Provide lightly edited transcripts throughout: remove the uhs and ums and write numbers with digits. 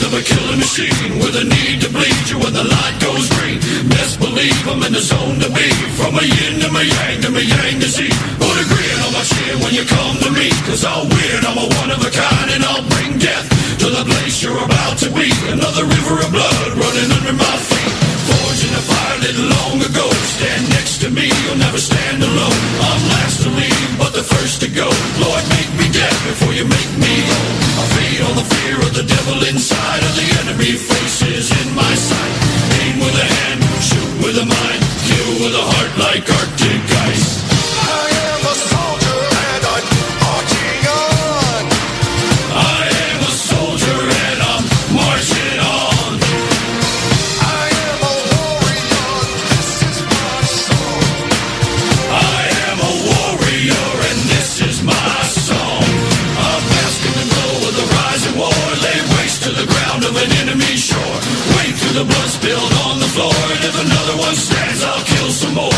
of a killing machine with a need to bleed you when the light goes green. Best believe I'm in the zone to be. From a yin to my yang to see. Put a grin on my chin when you come to me, cause I'll win, I'm a one of a kind, and I'll bring death to the place you're about to be. Another river of blood running under my feet. Forged in a fire lit long ago. Stand next to me, you'll never stand alone. I'm last to leave, but the first to go. Lord, make me dead before you make me whole. I feed on the fear of the devil inside of the enemy faces in my sight. Aim with a hand, shoot with a mind, kill with a heart like Arctic ice. I am a soldier and I'm marching on. I am a soldier and I'm marching on. I am a warrior, this is my song. I am a warrior and this is my song. I'm basking in the glow of the rising war. Lay waste to the ground of an enemy shore. Wade through the blood spilled on the floor. And if another one stands, I'll kill some more.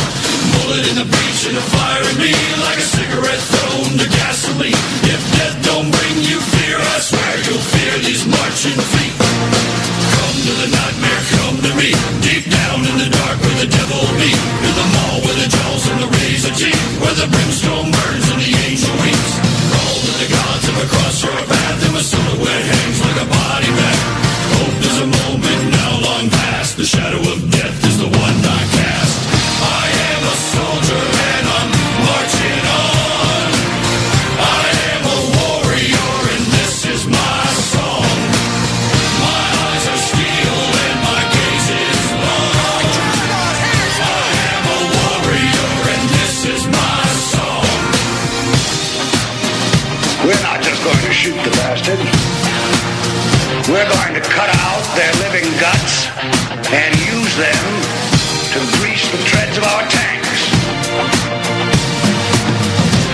Bullet in the breach and a fire in me, like a cigarette thrown to gasoline. If death don't bring you fear, I swear you'll fear these marching feet. Come to the nightmare, come to me. Deep down in the dark where the devil be. In the mall with the jaws and the razor teeth, where the brimstone burns and the angel weeps. All of the gods have crossed your path, and my silhouette hangs like a body bag. Hope is a moment now long past. The shadow of death is the one I cast. I am a soldier and I'm marching on. I am a warrior and this is my song. My eyes are steel and my gaze is long. I am a warrior and this is my song. We're not just going to shoot the bastard. We're going to cut out their living guts and use them to grease the treads of our tanks.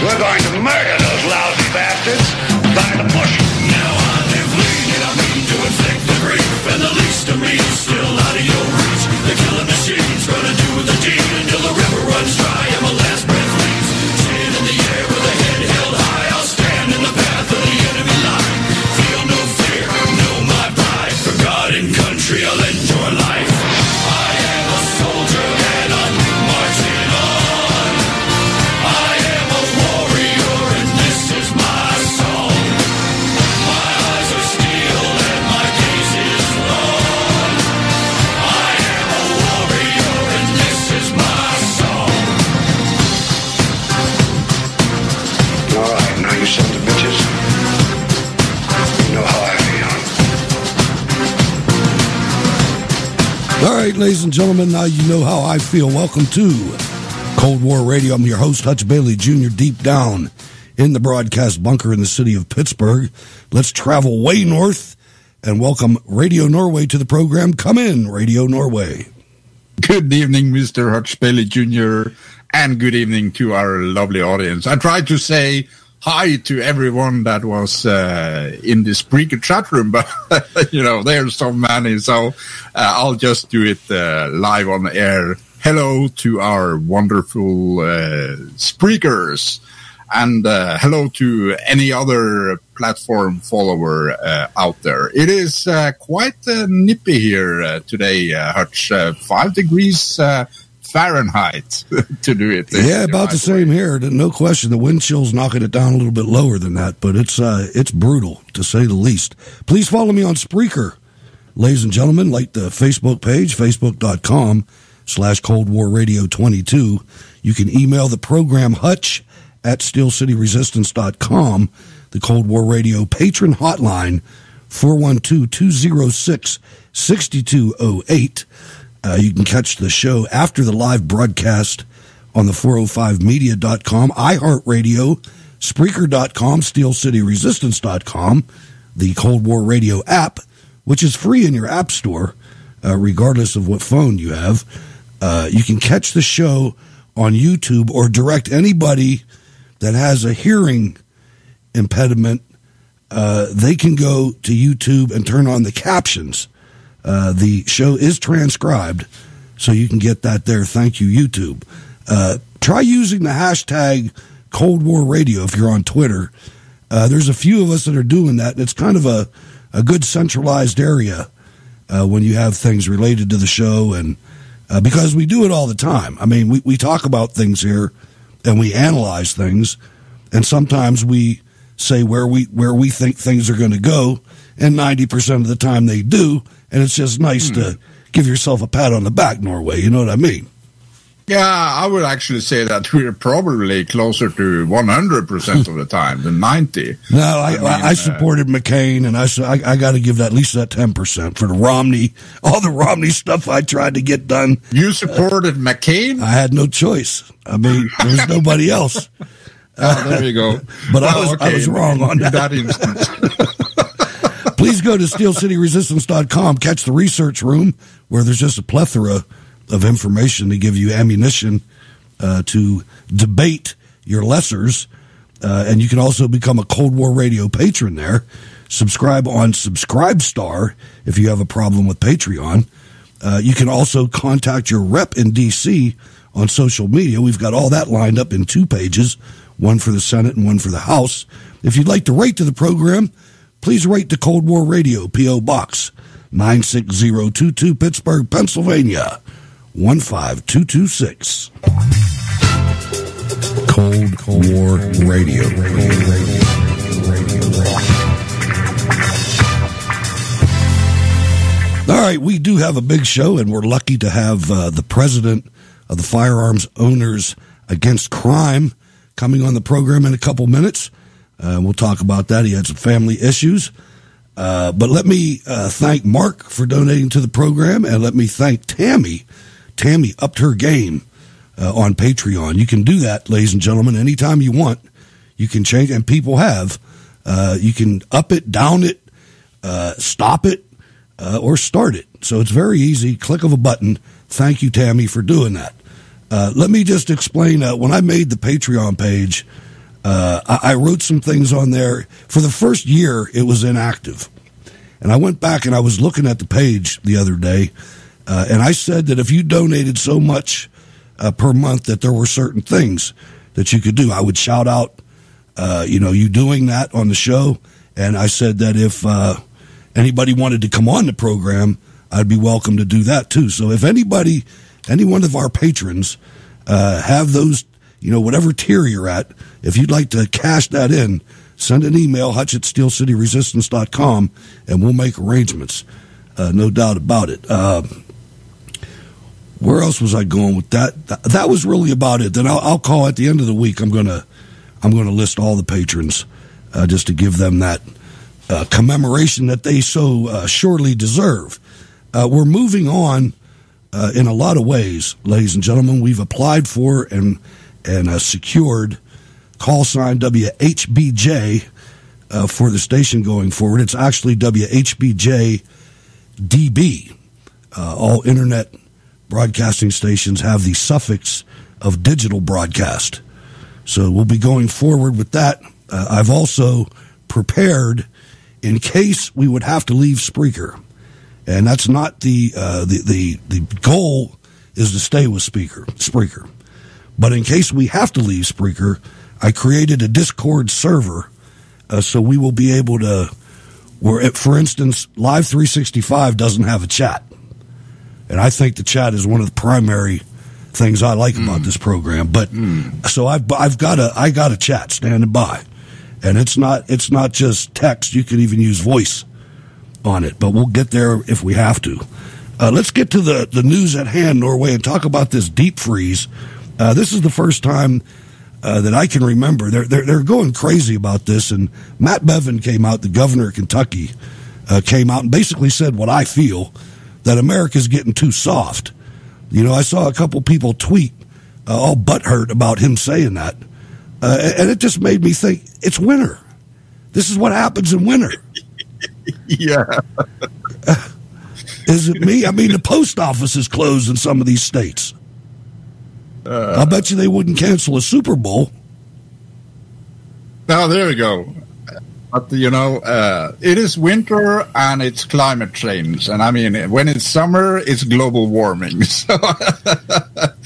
We're going to murder those lousy bastards by the bushel. Now I live lean and I mean to inflict the grief, and the least of me is still out of your reach. The killing machine's gonna do the deed until the river runs dry and my last breath leaves. Stand in the air with a head held high, I'll stand in the path of the enemy line. Feel no fear, know my pride. For God and country I'll end your life. I am a soldier and I'm marching on. I am a warrior and this is my song. My eyes are steel and my gaze is long. I am a warrior and this is my song. All right, now you sons of bitches. You know how I feel. All right, ladies and gentlemen, now you know how I feel. Welcome to Cold War Radio. I'm your host, Hutch Bailey Jr., deep down in the broadcast bunker in the city of Pittsburgh. Let's travel way north and welcome Radio Norway to the program. Come in, Radio Norway. Good evening, Mr. Hutch Bailey Jr., and good evening to our lovely audience. I tried to say hi to everyone that was in the Spreaker chat room, but, you know, there's so many, so I'll just do it live on the air. Hello to our wonderful Spreakers, and hello to any other platform follower out there. It is quite nippy here today, Hutch. 5 degrees Fahrenheit to do it. Yeah, about the same here. No question. The wind chill's knocking it down a little bit lower than that, but it's brutal, to say the least. Please follow me on Spreaker, ladies and gentlemen. Like the Facebook page, facebook.com/Cold War Radio 22. You can email the program hutch@steelcityresistance.com. The Cold War Radio patron hotline, 412-206-6208. You can catch the show after the live broadcast on the 405media.com, iHeartRadio, Spreaker.com, SteelCityResistance.com, the Cold War Radio app, which is free in your app store, regardless of what phone you have. You can catch the show on YouTube or direct anybody that has a hearing impediment. They can go to YouTube and turn on the captions. The show is transcribed, so you can get that there. Thank you, YouTube. Try using the hashtag Cold War Radio if you're on Twitter. There's a few of us that are doing that. It's kind of a a good centralized area when you have things related to the show, and because we do it all the time. I mean, we talk about things here, and we analyze things, and sometimes we say where we think things are going to go, and 90% of the time they do, and it's just nice to give yourself a pat on the back, Norway. You know what I mean? Yeah, I would actually say that we're probably closer to 100% of the time than 90. No, I supported McCain, and I got to give at least that 10% for the Romney, all the Romney stuff I tried to get done. You supported McCain? I had no choice. I mean, there was nobody else. There you go. But I was wrong on that instance. Please go to steelcityresistance.com, catch the research room, where there's just a plethora of information to give you ammunition to debate your lessers. And you can also become a Cold War Radio patron there. Subscribe on Subscribestar if you have a problem with Patreon. You can also contact your rep in D.C. on social media. We've got all that lined up in 2 pages, one for the Senate and one for the House. If you'd like to write to the program, please write to Cold War Radio, P.O. Box 96022, Pittsburgh, Pennsylvania 15226. Cold War Radio. All right, we do have a big show, and we're lucky to have the president of the Firearms Owners Against Crime coming on the program in a couple minutes. We'll talk about that. He had some family issues. But let me thank Mark for donating to the program, and let me thank Tammy. Tammy upped her game on Patreon. You can do that, ladies and gentlemen, anytime you want. You can change, and people have. You can up it, down it, stop it, or start it. So it's very easy. Click of a button. Thank you, Tammy, for doing that. Let me just explain. When I made the Patreon page, I wrote some things on there. For the first year, it was inactive. And I went back and I was looking at the page the other day, and I said that if you donated so much per month that there were certain things that you could do. I would shout out, you doing that on the show. And I said that if anybody wanted to come on the program, I'd be welcome to do that too. So if any one of our patrons have those, whatever tier you're at, if you'd like to cash that in, send an email, hutch@steelcityresistance.com, and we'll make arrangements. No doubt about it. Where else was I going with that? That was really about it. Then I'll call at the end of the week. I'm gonna list all the patrons just to give them that commemoration that they so surely deserve. We're moving on in a lot of ways, ladies and gentlemen. We've applied for and secured call sign Whbj for the station going forward. It's actually Whbj-Db. All internet broadcasting stations have the suffix of digital broadcast. So we'll be going forward with that. I've also prepared in case we would have to leave Spreaker. And that's not the goal is to stay with Spreaker. But in case we have to leave Spreaker, I created a Discord server so we will be able to, for instance, Live 365 doesn't have a chat. And I think the chat is one of the primary things I like about this program. But so I got a chat standing by. And it's not just text. You can even use voice on it. But we'll get there if we have to. Let's get to the news at hand, Norway, and talk about this deep freeze. This is the first time that I can remember. They're going crazy about this, and Matt Bevin came out, the governor of Kentucky, came out and basically said what I feel, that America's getting too soft. I saw a couple people tweet all butthurt about him saying that, and it just made me think, it's winter. This is what happens in winter. Yeah. Is it me? I mean, the post office is closed in some of these states. I bet you they wouldn't cancel a Super Bowl. Now, there we go. But, it is winter and it's climate change. And I mean, when it's summer, it's global warming. So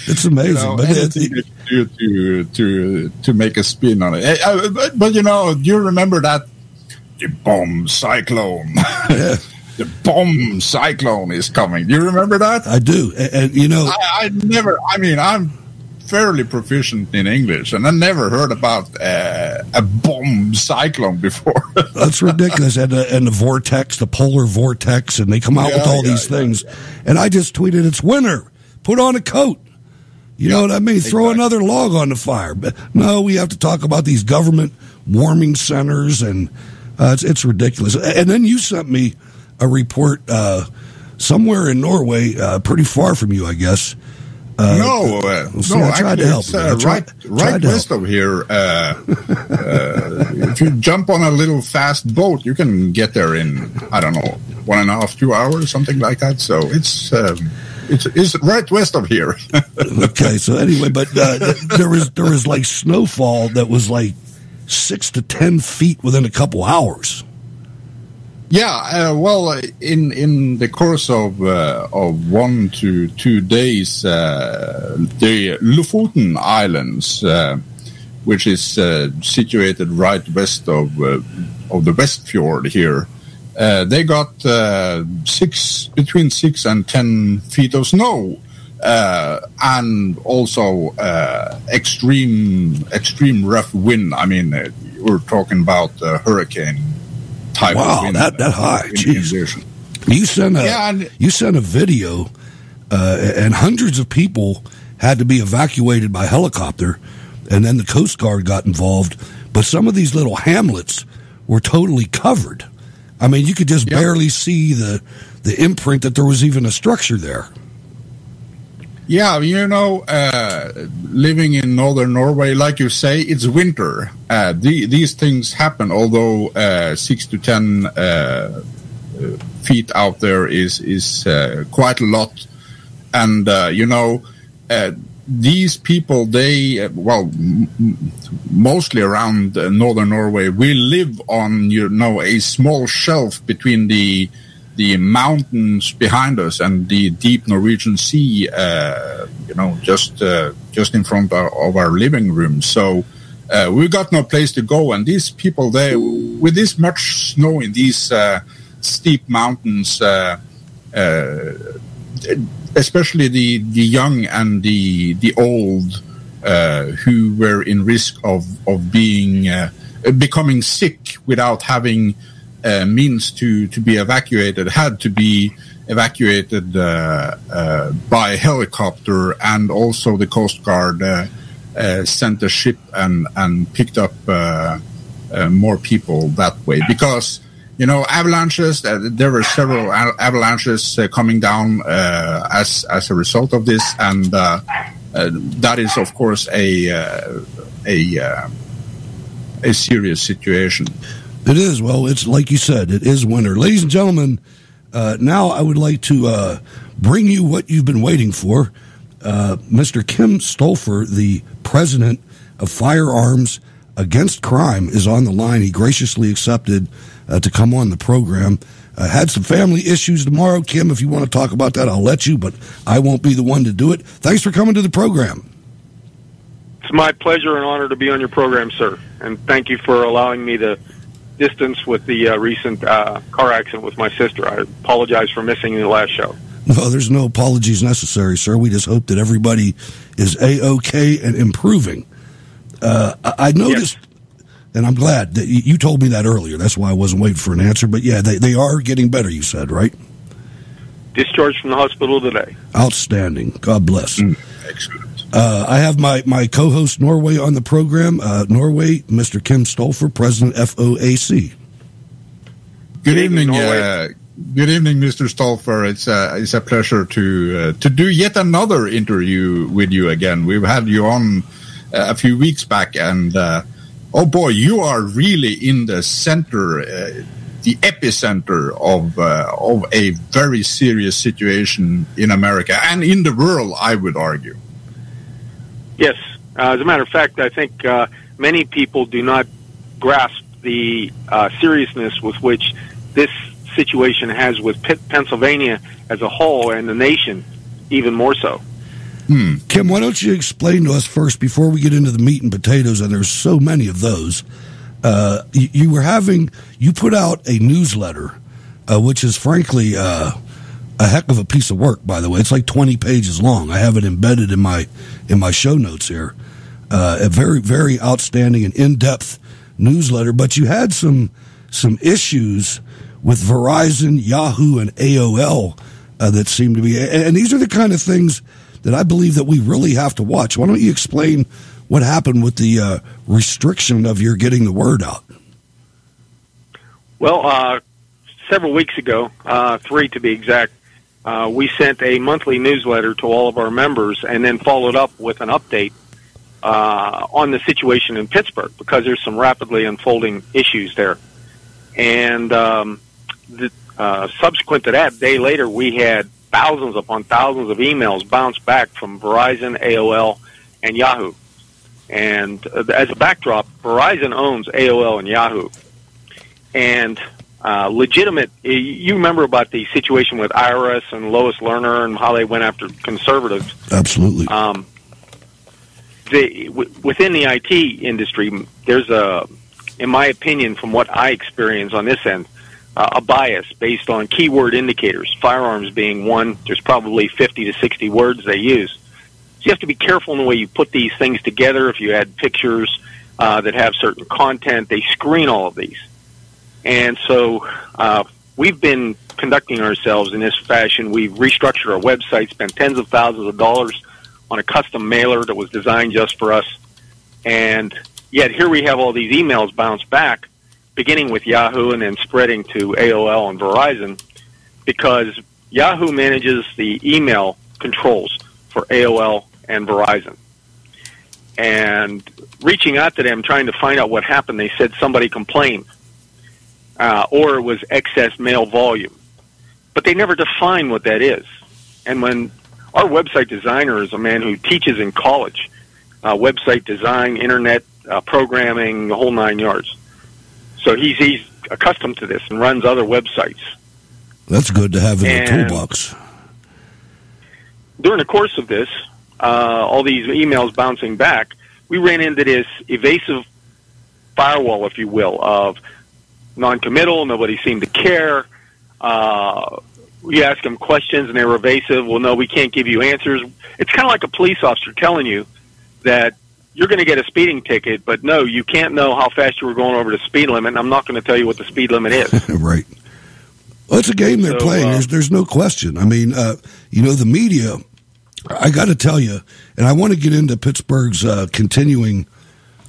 it's amazing. But to make a spin on it. But do you remember that the bomb cyclone. Yeah. The bomb cyclone is coming. Do you remember that? I do. And you know, I'm fairly proficient in English, and I never heard about a bomb cyclone before. that's ridiculous. And the vortex, the polar vortex, and they come out with all these things. And I just tweeted, it's winter. Put on a coat. You know what I mean? Throw another log on the fire. But no, we have to talk about these government warming centers, and it's ridiculous. And then you sent me a report somewhere in Norway, pretty far from you, I guess. No, I tried to help. Right west of here. If you jump on a little fast boat, you can get there in, I don't know, 1.5, 2 hours, something like that. So it's right west of here. Okay, so anyway, but there was like snowfall that was like 6 to 10 feet within a couple hours. Yeah, well, in the course of 1 to 2 days, the Lofoten Islands, which is situated right west of the Westfjord here, they got between 6 and 10 feet of snow, and also extreme rough wind. I mean, we're talking about hurricane type of wind. That high. Jeez. You sent a video, and hundreds of people had to be evacuated by helicopter, and then the Coast Guard got involved. But some of these little hamlets were totally covered. I mean, you could just barely see the imprint that there was even a structure there. Yeah, you know, living in northern Norway, like you say, it's winter. These things happen, although 6 to 10 feet out there is quite a lot. And, you know, these people, they, mostly around northern Norway, we live on, you know, a small shelf between the mountains behind us and the deep Norwegian Sea, you know, just in front of our living room. So we got no place to go. And these people, they, with this much snow in these steep mountains, especially the young and the old, who were in risk of becoming sick without having means to be evacuated, had to be evacuated by helicopter, and also the Coast Guard sent a ship and picked up more people that way. Because, you know, avalanches, there were several avalanches coming down as a result of this, and that is, of course, a serious situation. It is. Well, it's like you said, it is winter. Ladies and gentlemen, now I would like to bring you what you've been waiting for. Mr. Kim Stolfer, the president of Firearms Against Crime, is on the line. He graciously accepted to come on the program. Had some family issues tomorrow. Kim, if you want to talk about that, I'll let you, but I won't be the one to do it. Thanks for coming to the program. It's my pleasure and honor to be on your program, sir. And thank you for allowing me to distance with the recent car accident with my sister. I apologize for missing the last show. No, there's no apologies necessary, sir. We just hope that everybody is A-OK and improving. I noticed, and I'm glad that you told me that earlier. That's why I wasn't waiting for an answer. But, yeah, they are getting better, you said, right? Discharged from the hospital today. Outstanding. God bless. Excellent. I have my co-host Norway on the program. Norway, Mr. Kim Stolfer, President FOAC. Good evening, good evening, Mr. Stolfer. It's a pleasure to do yet another interview with you again. We've had you on a few weeks back, and oh boy, you are really in the center, the epicenter of a very serious situation in America and in the world, I would argue. Yes. As a matter of fact, I think many people do not grasp the seriousness with which this situation has with Pennsylvania as a whole and the nation even more so. Kim, why don't you explain to us first, before we get into the meat and potatoes, and there's so many of those, you put out a newsletter, which is frankly a heck of a piece of work, by the way. It's like 20 pages long. I have it embedded in my show notes here. A very, very outstanding and in-depth newsletter, but you had some issues with Verizon, Yahoo, and AOL that seem to be, and these are the kind of things that I believe that we really have to watch. Why don't you explain what happened with the restriction of your getting the word out? Well, several weeks ago, 3 to be exact, we sent a monthly newsletter to all of our members and then followed up with an update on the situation in Pittsburgh, because there's some rapidly unfolding issues there. And subsequent to that, a day later, we had thousands upon thousands of emails bounce back from Verizon, AOL, and Yahoo. And as a backdrop, Verizon owns AOL and Yahoo. And you remember about the situation with IRS and Lois Lerner and how they went after conservatives. Absolutely. Within the IT industry, there's in my opinion, from what I experience on this end, a bias based on keyword indicators, firearms being one. There's probably 50 to 60 words they use. So you have to be careful in the way you put these things together. If you add pictures that have certain content, they screen all of these. And so we've been conducting ourselves in this fashion. We've restructured our website, spent tens of thousands of dollars on a custom mailer that was designed just for us. And yet here we have all these emails bounce back, beginning with Yahoo and then spreading to AOL and Verizon, because Yahoo manages the email controls for AOL and Verizon. And reaching out to them, trying to find out what happened, they said somebody complained, or it was excess mail volume. But they never define what that is. And when our website designer is a man who teaches in college, website design, internet programming, the whole 9 yards. So he's accustomed to this and runs other websites. That's good to have in the toolbox. During the course of this, all these emails bouncing back, we ran into this evasive firewall, if you will, of non-committal, nobody seemed to care. We asked them questions and they were evasive. Well, no, we can't give you answers. It's kind of like a police officer telling you that you're going to get a speeding ticket, but no, you can't know how fast you were going over the speed limit, and I'm not going to tell you what the speed limit is. Right. Well, it's a game they're playing. There's no question. I mean, the media, I got to tell you, and I want to get into Pittsburgh's continuing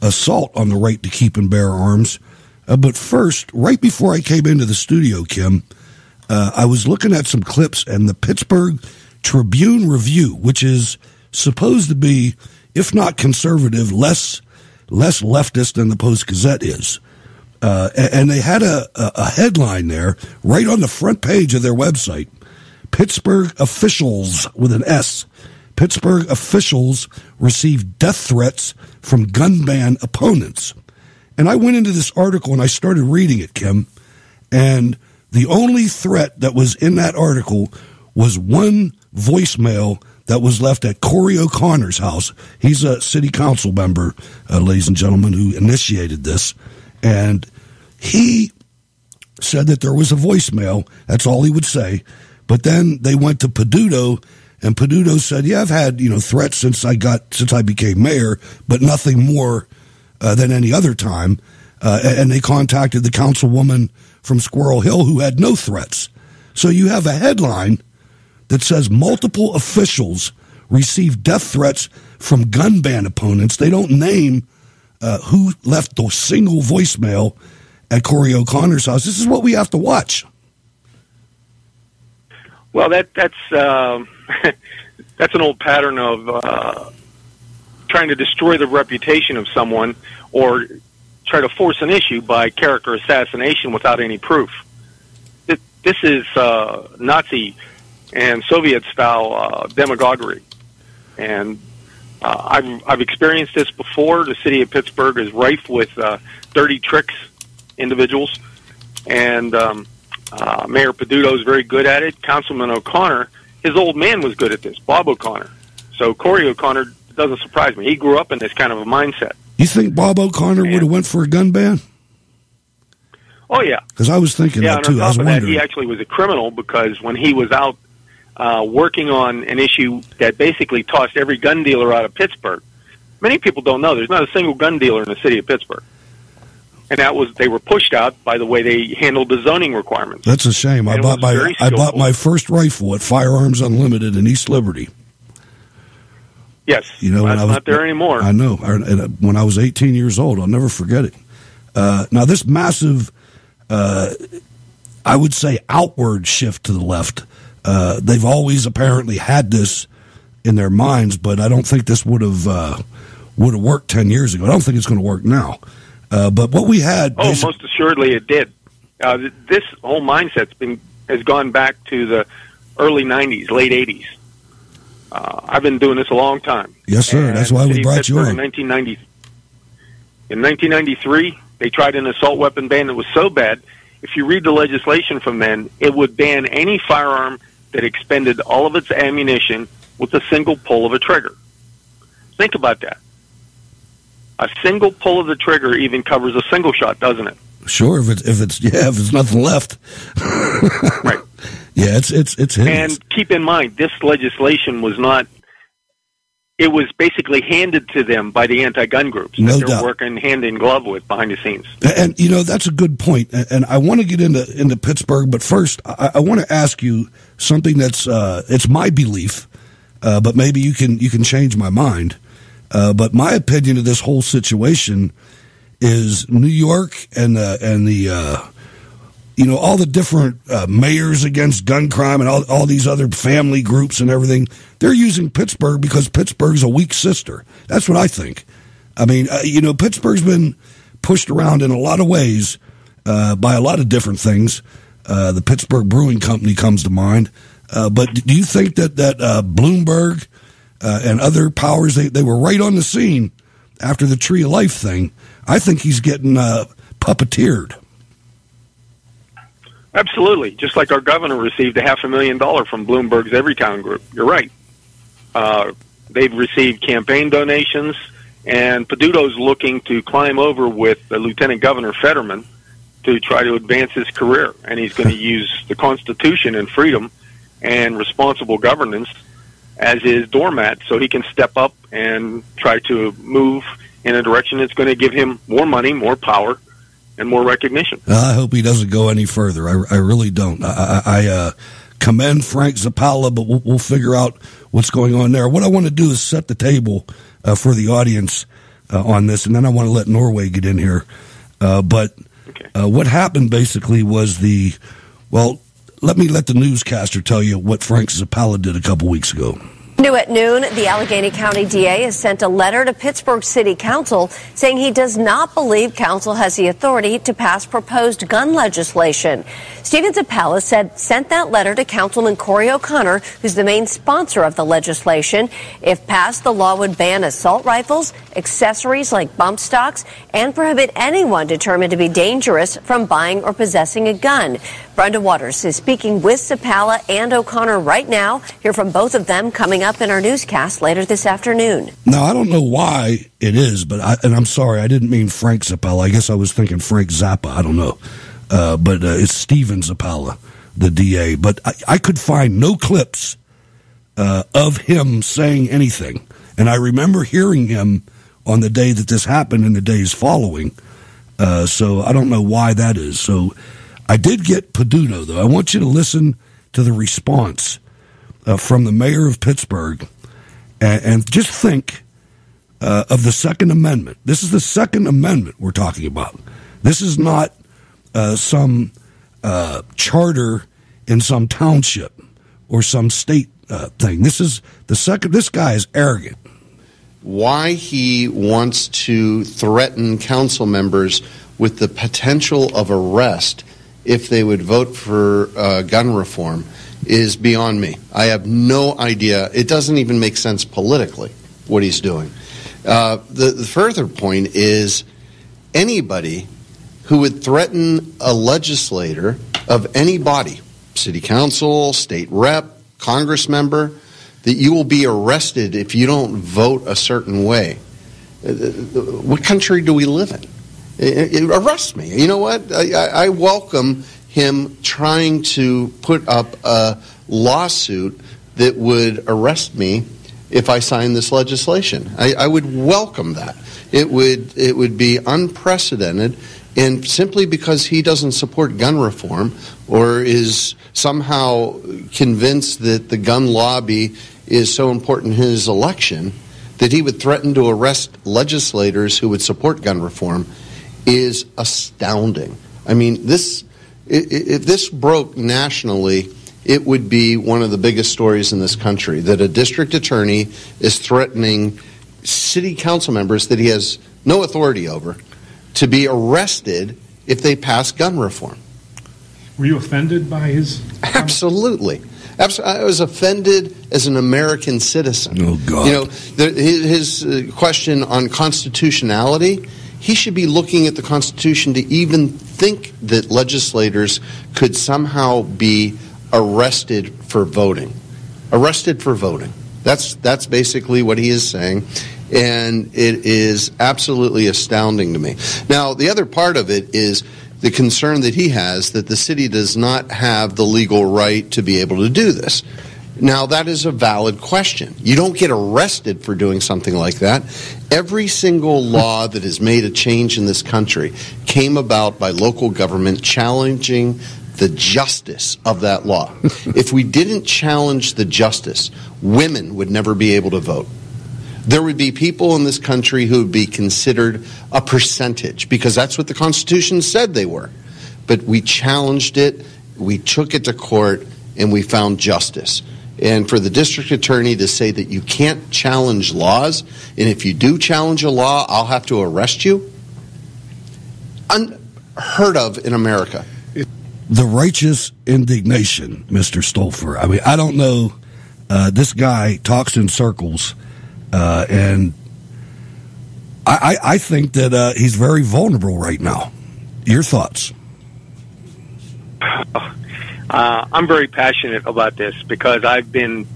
assault on the right to keep and bear arms. But first, right before I came into the studio, Kim, I was looking at some clips, and the Pittsburgh Tribune Review, which is supposed to be, if not conservative, less leftist than the Post-Gazette is. And they had a headline there, right on the front page of their website. Pittsburgh officials, with an S, Pittsburgh officials received death threats from gun ban opponents. And I went into this article and I started reading it, Kim, and the only threat that was in that article was one voicemail that was left at Corey O'Connor's house. He's a city council member, ladies and gentlemen, who initiated this. And he said that there was a voicemail. That's all he would say. But then they went to Peduto, and Peduto said, yeah, I've had, threats since I became mayor, but nothing more than any other time. And they contacted the councilwoman from Squirrel Hill who had no threats. So you have a headline that says multiple officials received death threats from gun ban opponents. They don't name who left the single voicemail at Corey O'Connor's house. This is what we have to watch. Well, that's that's an old pattern of trying to destroy the reputation of someone or try to force an issue by character assassination without any proof. This is Nazi and Soviet-style demagoguery. And I've experienced this before. The city of Pittsburgh is rife with dirty tricks individuals. And Mayor Peduto is very good at it. Councilman O'Connor, his old man was good at this, Bob O'Connor. So Corey O'Connor doesn't surprise me. He grew up in this kind of a mindset. You think Bob O'Connor would have went for a gun ban? Oh, yeah. Because I was thinking that, and too. on I was top of that, wondering. he actually was a criminal because when he was out working on an issue that basically tossed every gun dealer out of Pittsburgh, many people don't know there's not a single gun dealer in the city of Pittsburgh. And they were pushed out by the way they handled the zoning requirements. That's a shame. I bought my first rifle at Firearms Unlimited in East Liberty. Yes, when I was not there anymore. I know. When I was 18 years old, I'll never forget it. Now, this massive, I would say, outward shift to the left, they've always apparently had this in their minds, but I don't think this would have worked 10 years ago. I don't think it's going to work now. But what we had... most assuredly it did. This whole mindset has gone back to the early 90s, late 80s. I've been doing this a long time. Yes, sir. And That's why we brought you on. In 1993, they tried an assault weapon ban that was so bad, if you read the legislation from then, it would ban any firearm that expended all of its ammunition with a single pull of a trigger. Think about that. A single pull of the trigger even covers a single shot, doesn't it? Sure, if it's nothing left. Right. Yeah, it's hideous. And keep in mind, this legislation was not. It was basically handed to them by the anti-gun groups No that they're doubt. working hand in glove with behind the scenes. And that's a good point. And I want to get into Pittsburgh, but first I want to ask you something that's it's my belief, but maybe you can change my mind. But my opinion of this whole situation is New York and the all the different mayors against gun crime and all these other family groups and everything. They're using Pittsburgh because Pittsburgh's a weak sister. That's what I think. I mean, Pittsburgh's been pushed around in a lot of ways by a lot of different things. The Pittsburgh Brewing Company comes to mind. But do you think that Bloomberg and other powers, they were right on the scene after the Tree of Life thing? I think he's getting puppeteered. Absolutely. Just like our governor received $500,000 from Bloomberg's Everytown Group. You're right. They've received campaign donations, and Peduto's looking to climb over with Lieutenant Governor Fetterman to try to advance his career. And he's going to use the Constitution and freedom and responsible governance as his doormat so he can step up and try to move in a direction that's going to give him more money, more power, and more recognition. I hope he doesn't go any further. I really don't. I commend Frank Zappala, but we'll figure out what's going on there. What I want to do is set the table for the audience on this, and then I want to let Norway get in here. But what happened basically was let me let the newscaster tell you what Frank Zappala did a couple weeks ago. New at noon, the Allegheny County DA has sent a letter to Pittsburgh City Council saying he does not believe council has the authority to pass proposed gun legislation. Stephen Zappala sent that letter to Councilman Corey O'Connor, who's the main sponsor of the legislation. If passed, the law would ban assault rifles, accessories like bump stocks, and prohibit anyone determined to be dangerous from buying or possessing a gun. Brenda Waters is speaking with Zappala and O'Connor right now. Hear from both of them coming up in our newscast later this afternoon. Now, I don't know why it is, but I'm sorry, I didn't mean Frank Zappala. I guess I was thinking Frank Zappa. I don't know. But it's Stephen Zappala, the DA. But I could find no clips of him saying anything. And I remember hearing him on the day that this happened and the days following. So I don't know why that is. So I did get Peduto, though. I want you to listen to the response from the mayor of Pittsburgh and just think of the Second Amendment. This is the Second Amendment we're talking about. This is not some charter in some township or some state thing. This is the second. This guy is arrogant. Why he wants to threaten council members with the potential of arrest if they would vote for gun reform is beyond me. I have no idea. It doesn't even make sense politically what he's doing. The further point is anybody who would threaten a legislator of any body, city council, state rep, congress member, that you will be arrested if you don't vote a certain way. What country do we live in? Arrest me. You know what? I welcome him trying to put up a lawsuit that would arrest me if I sign this legislation. I would welcome that. It would be unprecedented, and simply because he doesn't support gun reform or is somehow convinced that the gun lobby is so important in his election that he would threaten to arrest legislators who would support gun reform is astounding. I mean, if this broke nationally, it would be one of the biggest stories in this country, that a district attorney is threatening city council members that he has no authority over to be arrested if they pass gun reform. Were you offended by his comments? Absolutely. I was offended as an American citizen. Oh, God. You know, his question on constitutionality, he should be looking at the Constitution to even think that legislators could somehow be arrested for voting. Arrested for voting. That's basically what he is saying, and it is absolutely astounding to me. Now, the other part of it is the concern that he has that the city does not have the legal right to be able to do this. Now, that is a valid question. You don't get arrested for doing something like that. Every single law that has made a change in this country came about by local government challenging the justice of that law. If we didn't challenge the justice, women would never be able to vote. There would be people in this country who would be considered a percentage, because that's what the Constitution said they were. But we challenged it, we took it to court, and we found justice. And for the district attorney to say that you can't challenge laws, and if you do challenge a law, I'll have to arrest you, unheard of in America. The righteous indignation, Mr. Stolfer. I mean, I don't know. This guy talks in circles, and I think that he's very vulnerable right now. Your thoughts? I'm very passionate about this because I've been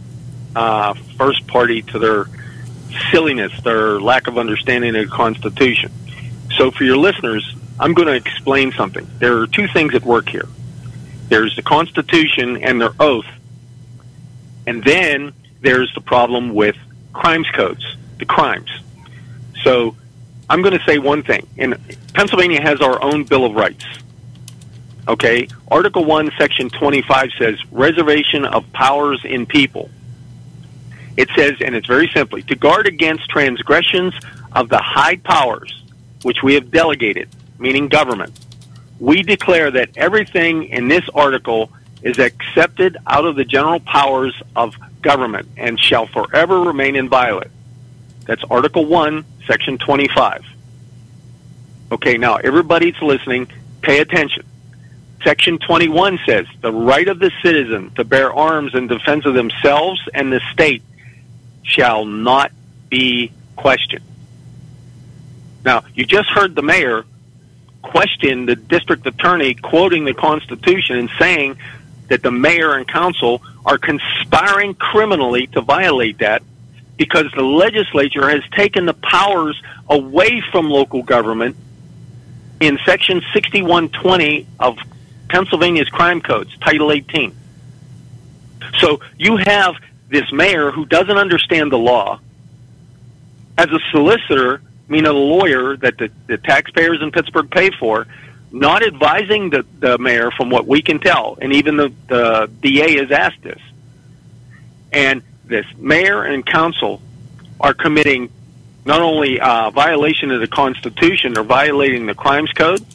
first party to their silliness, their lack of understanding of the Constitution. So for your listeners, I'm going to explain something. There are two things at work here. There's the Constitution and their oath, and then there's the problem with crimes codes, the crimes. So I'm going to say one thing. Pennsylvania has our own Bill of Rights. Okay? Article 1, Section 25 says, reservation of powers in people. It says, and it's very simply, to guard against transgressions of the high powers, which we have delegated, meaning government. We declare that everything in this article is accepted out of the general powers of government and shall forever remain inviolate. That's Article 1, Section 25. Okay, now everybody's listening, pay attention. Section 21 says, the right of the citizen to bear arms in defense of themselves and the state shall not be questioned. Now, you just heard the mayor question the district attorney quoting the Constitution and saying that the mayor and council are conspiring criminally to violate that because the legislature has taken the powers away from local government in Section 6120 of Pennsylvania's crime codes, Title 18. So you have this mayor who doesn't understand the law as a solicitor, meaning a lawyer that the taxpayers in Pittsburgh pay for, not advising the mayor from what we can tell, and even the DA has asked this. And this mayor and council are committing not only violation of the Constitution, they're violating the crimes code,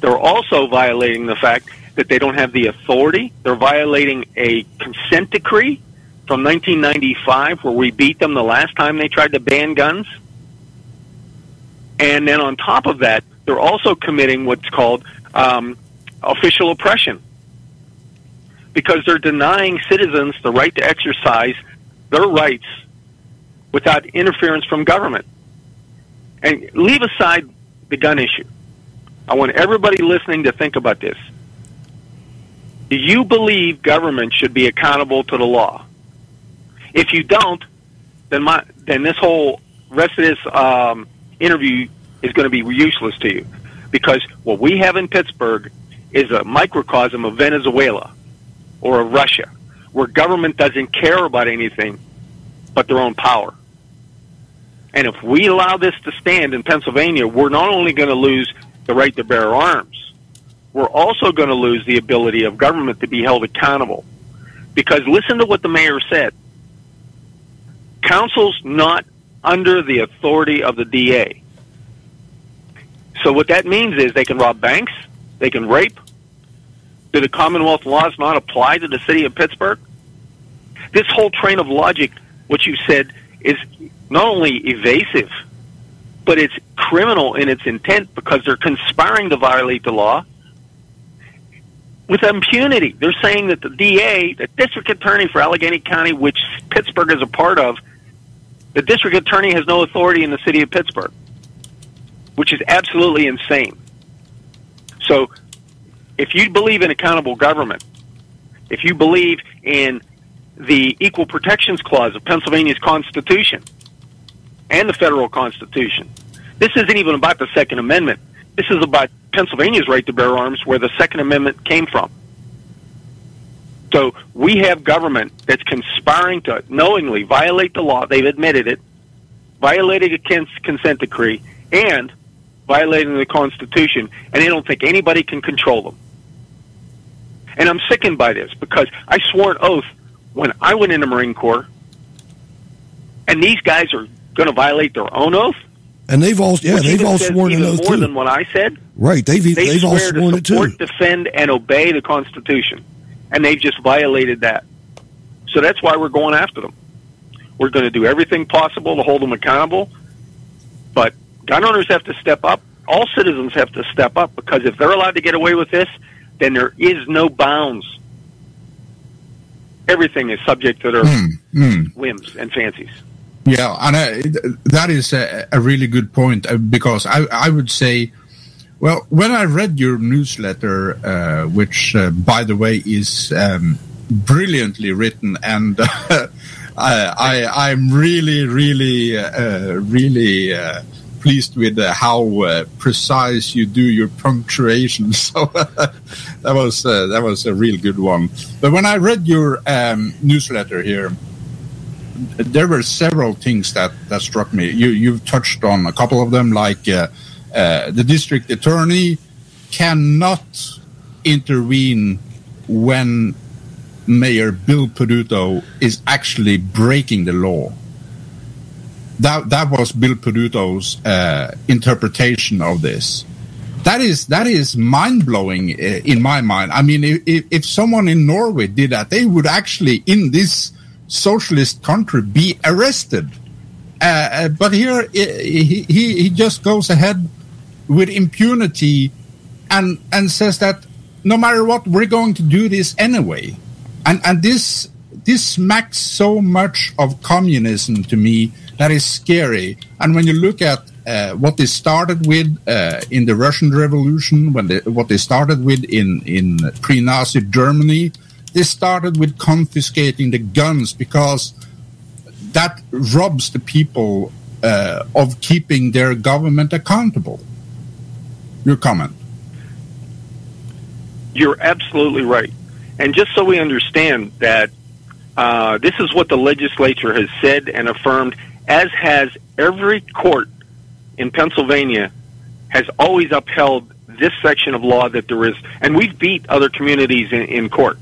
they're also violating the fact that they don't have the authority, they're violating a consent decree from 1995 where we beat them the last time they tried to ban guns. And then on top of that, they're also committing what's called official oppression, because they're denying citizens the right to exercise their rights without interference from government. And leave aside the gun issue. I want everybody listening to think about this. Do you believe government should be accountable to the law? If you don't, then this whole rest of this interview is going to be useless to you, because what we have in Pittsburgh is a microcosm of Venezuela or of Russia, where government doesn't care about anything but their own power. And if we allow this to stand in Pennsylvania, we're not only going to lose the right to bear arms, we're also going to lose the ability of government to be held accountable. Because listen to what the mayor said. Council's not under the authority of the DA. So what that means is they can rob banks, they can rape. Do the Commonwealth laws not apply to the city of Pittsburgh? This whole train of logic, what you said, is not only evasive, but it's criminal in its intent, because they're conspiring to violate the law with impunity. They're saying that the DA, the district attorney for Allegheny County, which Pittsburgh is a part of, the district attorney has no authority in the city of Pittsburgh, which is absolutely insane. So if you believe in accountable government, if you believe in the Equal Protections Clause of Pennsylvania's Constitution and the federal Constitution, this isn't even about the Second Amendment. This is about Pennsylvania's right to bear arms, where the Second Amendment came from. So we have government that's conspiring to knowingly violate the law. They've admitted it, violating a consent decree, and violating the Constitution, and they don't think anybody can control them. And I'm sickened by this, because I swore an oath when I went in the Marine Corps, and these guys are going to violate their own oath. And they've all, they've all sworn an oath more too. than what I said. Right, they've all sworn it too. They support, defend, and obey the Constitution, and they've just violated that. So that's why we're going after them. We're going to do everything possible to hold them accountable, but gun owners have to step up. All citizens have to step up, because if they're allowed to get away with this, then there is no bounds. Everything is subject to their whims and fancies. Yeah, and that is a really good point, because I would say, well, when I read your newsletter, which, by the way, is brilliantly written, and I'm really pleased with how precise you do your punctuation. So that was a real good one. But when I read your newsletter here, there were several things that struck me. You've touched on a couple of them, like the district attorney cannot intervene when Mayor Bill Peduto is actually breaking the law. That was Bill Peduto's interpretation of this. That is mind-blowing in my mind. I mean, if someone in Norway did that, they would actually, in this socialist country, be arrested. But here he just goes ahead with impunity and says that no matter what, we're going to do this anyway. And this smacks so much of communism to me that is scary. And when you look at what they started with in the Russian Revolution, what they started with in pre-Nazi Germany, they started with confiscating the guns, because that robs the people of keeping their government accountable. Your comment? You're absolutely right. And just so we understand that this is what the legislature has said and affirmed, as has every court in Pennsylvania has always upheld this section of law that there is. And we've beat other communities in court.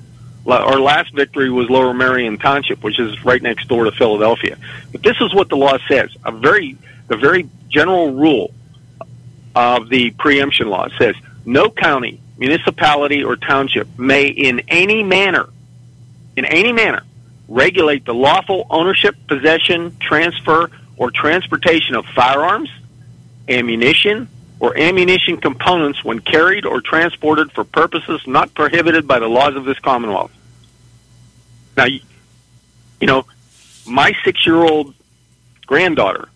Our last victory was Lower Merion Township, which is right next door to Philadelphia. But this is what the law says. The very general rule of the preemption law says no county, municipality, or township may in any manner, regulate the lawful ownership, possession, transfer, or transportation of firearms, ammunition, or ammunition components when carried or transported for purposes not prohibited by the laws of this Commonwealth. Now, you know, my 6-year-old granddaughter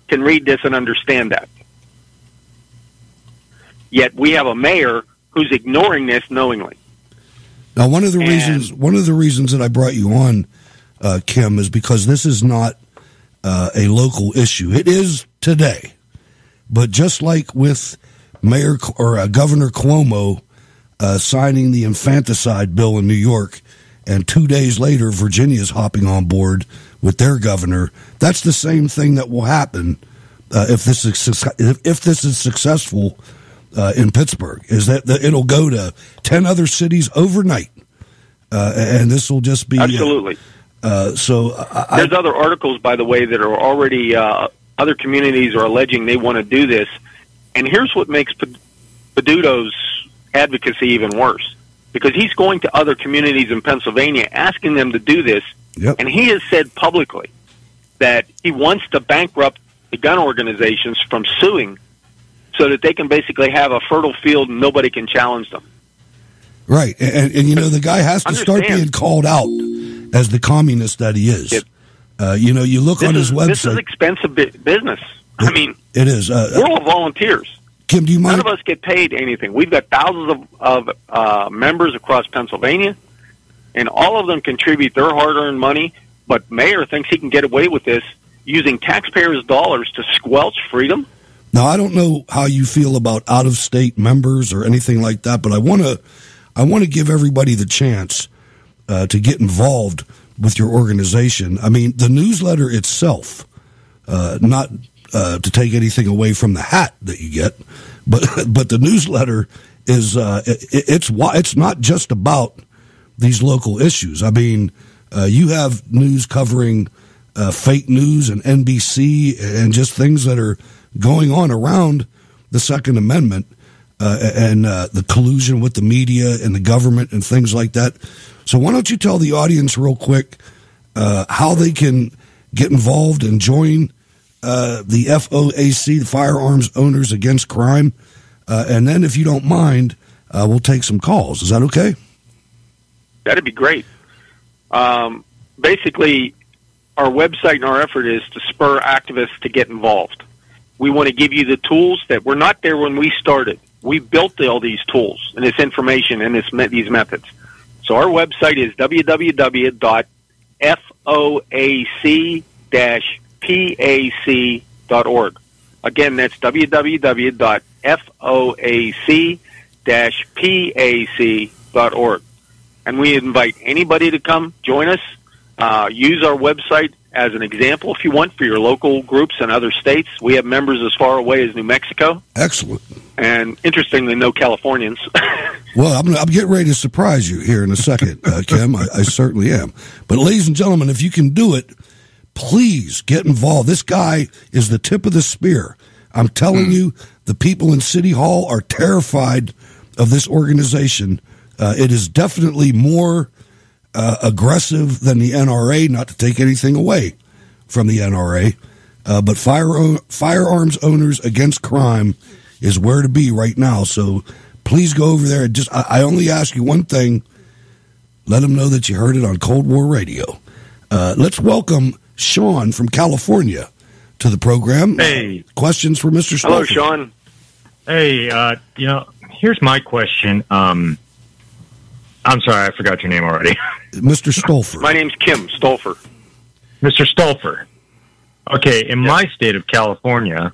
can read this and understand that. Yet we have a mayor who's ignoring this knowingly. Now, one of the reasons that I brought you on, Kim, is because this is not a local issue. It is today, But just like with Governor Cuomo signing the infanticide bill in New York, and 2 days later Virginia's hopping on board with their governor, that's the same thing that will happen if this is successful in Pittsburgh. Is that it'll go to 10 other cities overnight, and this will just be absolutely. There's other articles, by the way, that are already other communities are alleging they want to do this, and here's what makes Peduto's advocacy even worse, because he's going to other communities in Pennsylvania asking them to do this, and he has said publicly that he wants to bankrupt the gun organizations from suing so that they can basically have a fertile field and nobody can challenge them. Right, and you know, the guy has to start being called out as the communist that he is. You know, you look on his website. This is expensive business. I mean, it is. We're all volunteers. Kim, do you mind? None of us get paid anything. We've got thousands of members across Pennsylvania, and all of them contribute their hard-earned money, but Mayor thinks he can get away with this using taxpayers' dollars to squelch freedom. Now, I don't know how you feel about out-of-state members or anything like that, but I want to give everybody the chance to get involved with your organization. I mean, the newsletter itself, not to take anything away from the hat that you get, but the newsletter is it's not just about these local issues. I mean, you have news covering fake news and NBC and just things that are going on around the Second Amendment and the collusion with the media and the government and things like that. So why don't you tell the audience real quick how they can get involved and join the FOAC, the Firearms Owners Against Crime, and then if you don't mind, we'll take some calls. Is that okay? That'd be great. Basically, our website and our effort is to spur activists to get involved. We want to give you the tools that were not there when we started. We built all these tools and this information and these methods. So our website is www.foac-pac.org. Again, that's www.foac-pac.org. And we invite anybody to come join us. Use our website as an example, if you want, for your local groups in other states. We have members as far away as New Mexico. Excellent. And interestingly, no Californians. Well, I'm getting ready to surprise you here in a second, Kim. I certainly am. But ladies and gentlemen, if you can do it, please get involved. This guy is the tip of the spear. I'm telling you, the people in City Hall are terrified of this organization. It is definitely more aggressive than the NRA, not to take anything away from the NRA, but Firearms Owners Against Crime is where to be right now. So please go over there. I only ask you one thing. Let them know that you heard it on Cold War Radio. Let's welcome Sean from California to the program. Hey. Questions for Mr. Stolfer? Hello, Sean. Hey, here's my question. I'm sorry, I forgot your name already. Mr. Stolfer. My name's Kim Stolfer. Mr. Stolfer. Okay, in my state of California,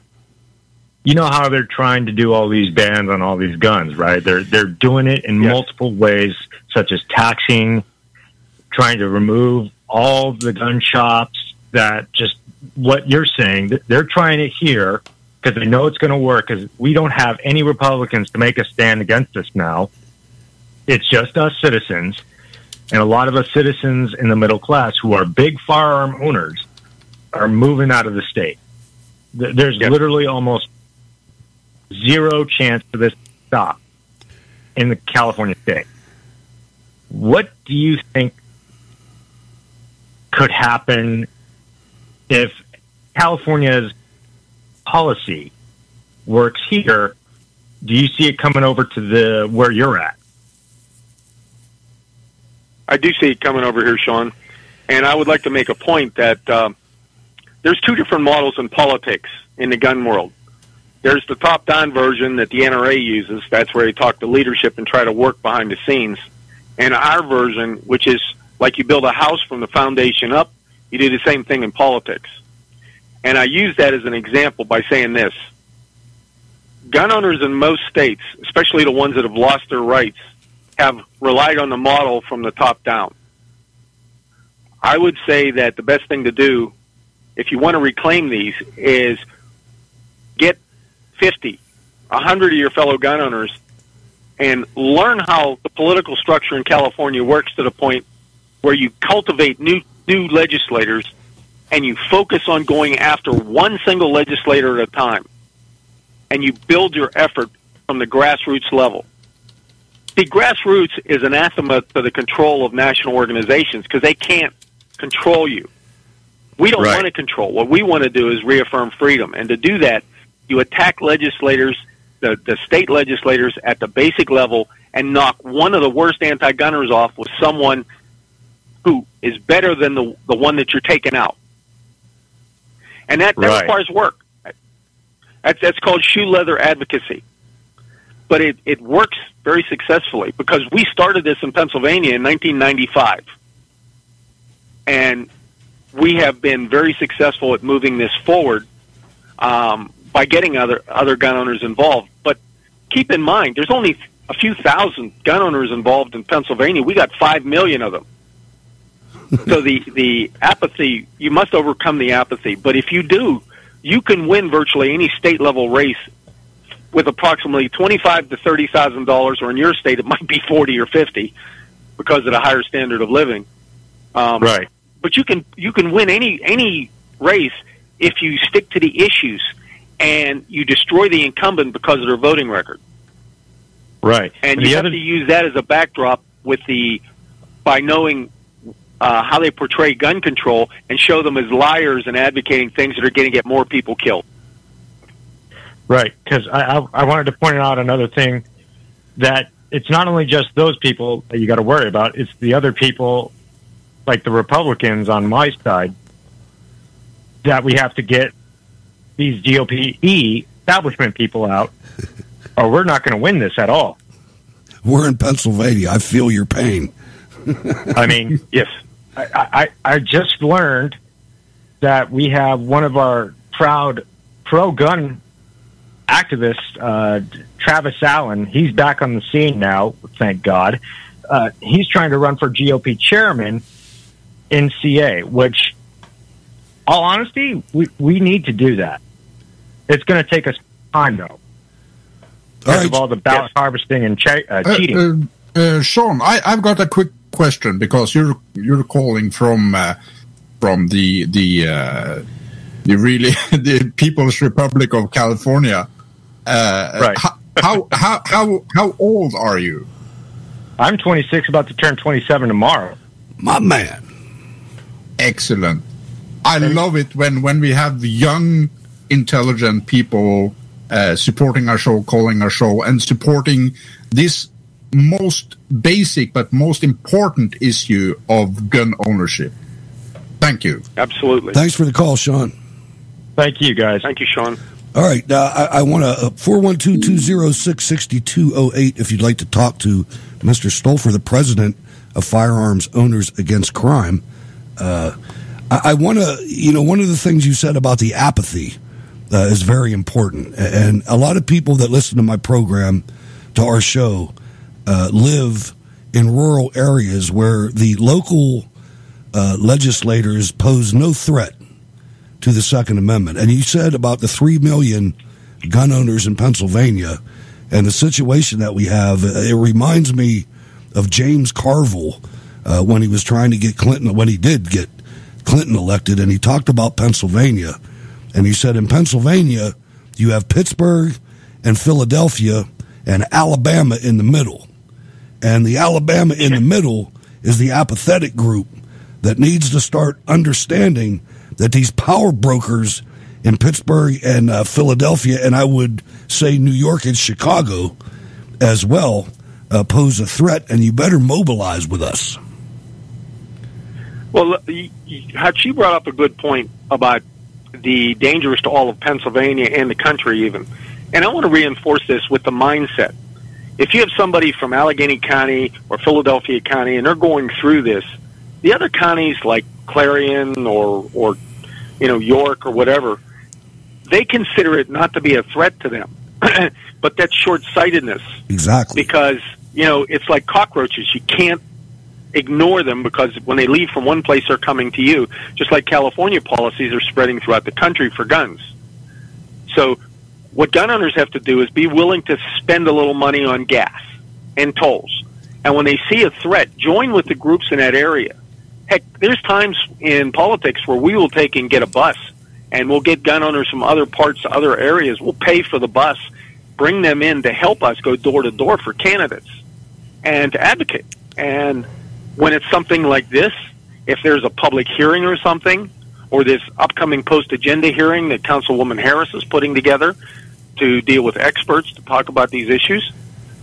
you know how they're trying to do all these bans on all these guns, right? They're doing it in multiple ways, such as taxing, trying to remove all the gun shops that just what you're saying. They're trying it here because they know it's going to work because we don't have any Republicans to make a stand against us now. It's just us citizens, and a lot of us citizens in the middle class who are big firearm owners are moving out of the state. There's literally almost zero chance for this to stop in the California state. What do you think could happen if California's policy works here? Do you see it coming over to where you're at? I do see it coming over here, Sean. And I would like to make a point that there's two different models in politics in the gun world. There's the top-down version that the NRA uses. That's where they talk to leadership and try to work behind the scenes. And our version, which is like you build a house from the foundation up, you do the same thing in politics. And I use that as an example by saying this. gun owners in most states, especially the ones that have lost their rights, have relied on the model from the top down. I would say that the best thing to do, if you want to reclaim these, is get 50, 100 of your fellow gun owners and learn how the political structure in California works to the point where you cultivate new legislators and you focus on going after one single legislator at a time. And you build your effort from the grassroots level. See, grassroots is anathema to the control of national organizations because they can't control you. We don't want to control. What we want to do is reaffirm freedom. And to do that, you attack legislators, the state legislators at the basic level, and knock one of the worst anti-gunners off with someone who is better than the one that you're taking out. And that requires work. That's called shoe leather advocacy. But it works very successfully because we started this in Pennsylvania in 1995. And we have been very successful at moving this forward by getting other gun owners involved. But keep in mind, there's only a few thousand gun owners involved in Pennsylvania. We got 5 million of them. So the apathy, you must overcome the apathy. But if you do, you can win virtually any state-level race with approximately $25,000 to $30,000, or in your state it might be 40 or 50 because of the higher standard of living. But you can win any race if you stick to the issues and you destroy the incumbent because of their voting record. Right. And you have to use that as a backdrop by knowing how they portray gun control and show them as liars and advocating things that are going to get more people killed. Right, because I wanted to point out another thing, that it's not only just those people that you got to worry about, it's the other people, like the Republicans on my side, that we have to get these GOP establishment people out, or we're not going to win this at all. We're in Pennsylvania. I feel your pain. I mean, yes. I just learned that we have one of our proud pro-gun activists, Travis Allen. He's back on the scene now, thank God. He's trying to run for GOP chairman in CA, which, all honesty, we need to do that. It's going to take us time, though, because of all the ballot harvesting and cheating. Sean, I've got a quick question, because you're calling from the People's Republic of California. Right. How old are you? I'm 26, about to turn 27 tomorrow. My man. Excellent. I love it when we have young, intelligent people supporting our show, calling our show, and supporting this most basic but most important issue of gun ownership. Thank you. Absolutely. Thanks for the call, Sean. Thank you, guys. Thank you, Sean. All right. I want to 412-206-6208 if you'd like to talk to Mr. Stolfer, the president of Firearms Owners Against Crime. I want to, one of the things you said about the apathy is very important. And a lot of people that listen to my program, to our show, live in rural areas where the local legislators pose no threat to the Second Amendment. And you said about the 3 million gun owners in Pennsylvania and the situation that we have. It reminds me of James Carville when he was trying to get Clinton, when he did get Clinton elected, and he talked about Pennsylvania. And he said in Pennsylvania, you have Pittsburgh and Philadelphia and Alabama in the middle. And the Alabama in the middle is the apathetic group that needs to start understanding that these power brokers in Pittsburgh and Philadelphia, and I would say New York and Chicago as well, pose a threat, and you better mobilize with us. Well, Hutch, you brought up a good point about the dangers to all of Pennsylvania and the country even. And I want to reinforce this with the mindset. If you have somebody from Allegheny County or Philadelphia County and they're going through this, the other counties like Clarion or York or whatever, they consider it not to be a threat to them. but that's short-sightedness. Exactly. Because, it's like cockroaches. You can't ignore them because when they leave from one place, they're coming to you. Just like California policies are spreading throughout the country for guns. So what gun owners have to do is be willing to spend a little money on gas and tolls. And when they see a threat, join with the groups in that area. Heck, there's times in politics where we will take and get a bus, and we'll get gun owners from other parts, other areas. We'll pay for the bus, bring them in to help us go door to door for candidates and to advocate. And when it's something like this, if there's a public hearing or something, or this upcoming post-agenda hearing that Councilwoman Harris is putting together to deal with experts to talk about these issues,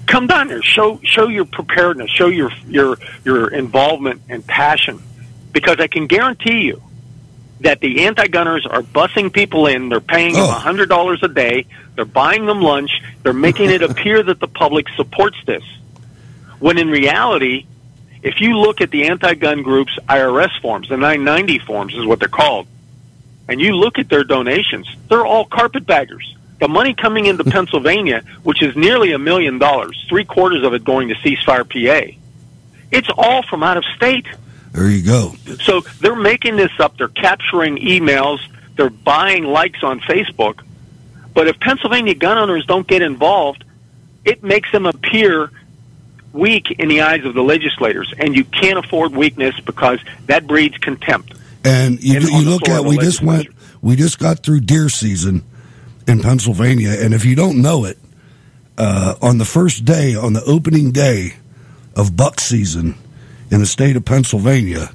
come down there, show your preparedness, show your involvement and passion, because I can guarantee you that the anti-gunners are bussing people in. They're paying them $100 a day. They're buying them lunch. They're making it appear that the public supports this, when in reality, if you look at the anti-gun groups' IRS forms, the 990 forms is what they're called, and you look at their donations, they're all carpetbaggers. The money coming into Pennsylvania, which is nearly $1 million, 3/4 of it going to Ceasefire PA, it's all from out of state. There you go. So they're making this up. They're capturing emails. They're buying likes on Facebook. But if Pennsylvania gun owners don't get involved, it makes them appear weak in the eyes of the legislators, and you can't afford weakness because that breeds contempt. And you look at we just got through deer season in Pennsylvania, and if you don't know it, on the first day, on the opening day of buck season in the state of Pennsylvania,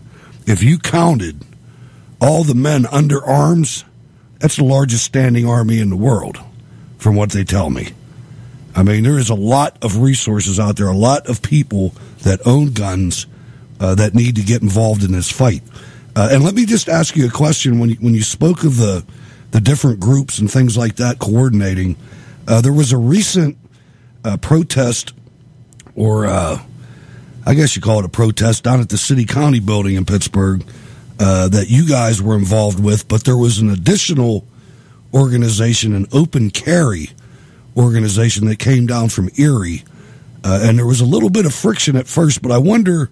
if you counted all the men under arms, that's the largest standing army in the world, from what they tell me. I mean, there is a lot of resources out there, a lot of people that own guns that need to get involved in this fight. And let me just ask you a question. When you spoke of the different groups and things like that coordinating, there was a recent protest, or I guess you call it a protest, down at the city-county building in Pittsburgh that you guys were involved with, but there was an additional organization, an open carry organization that came down from Erie, and there was a little bit of friction at first, but I wonder,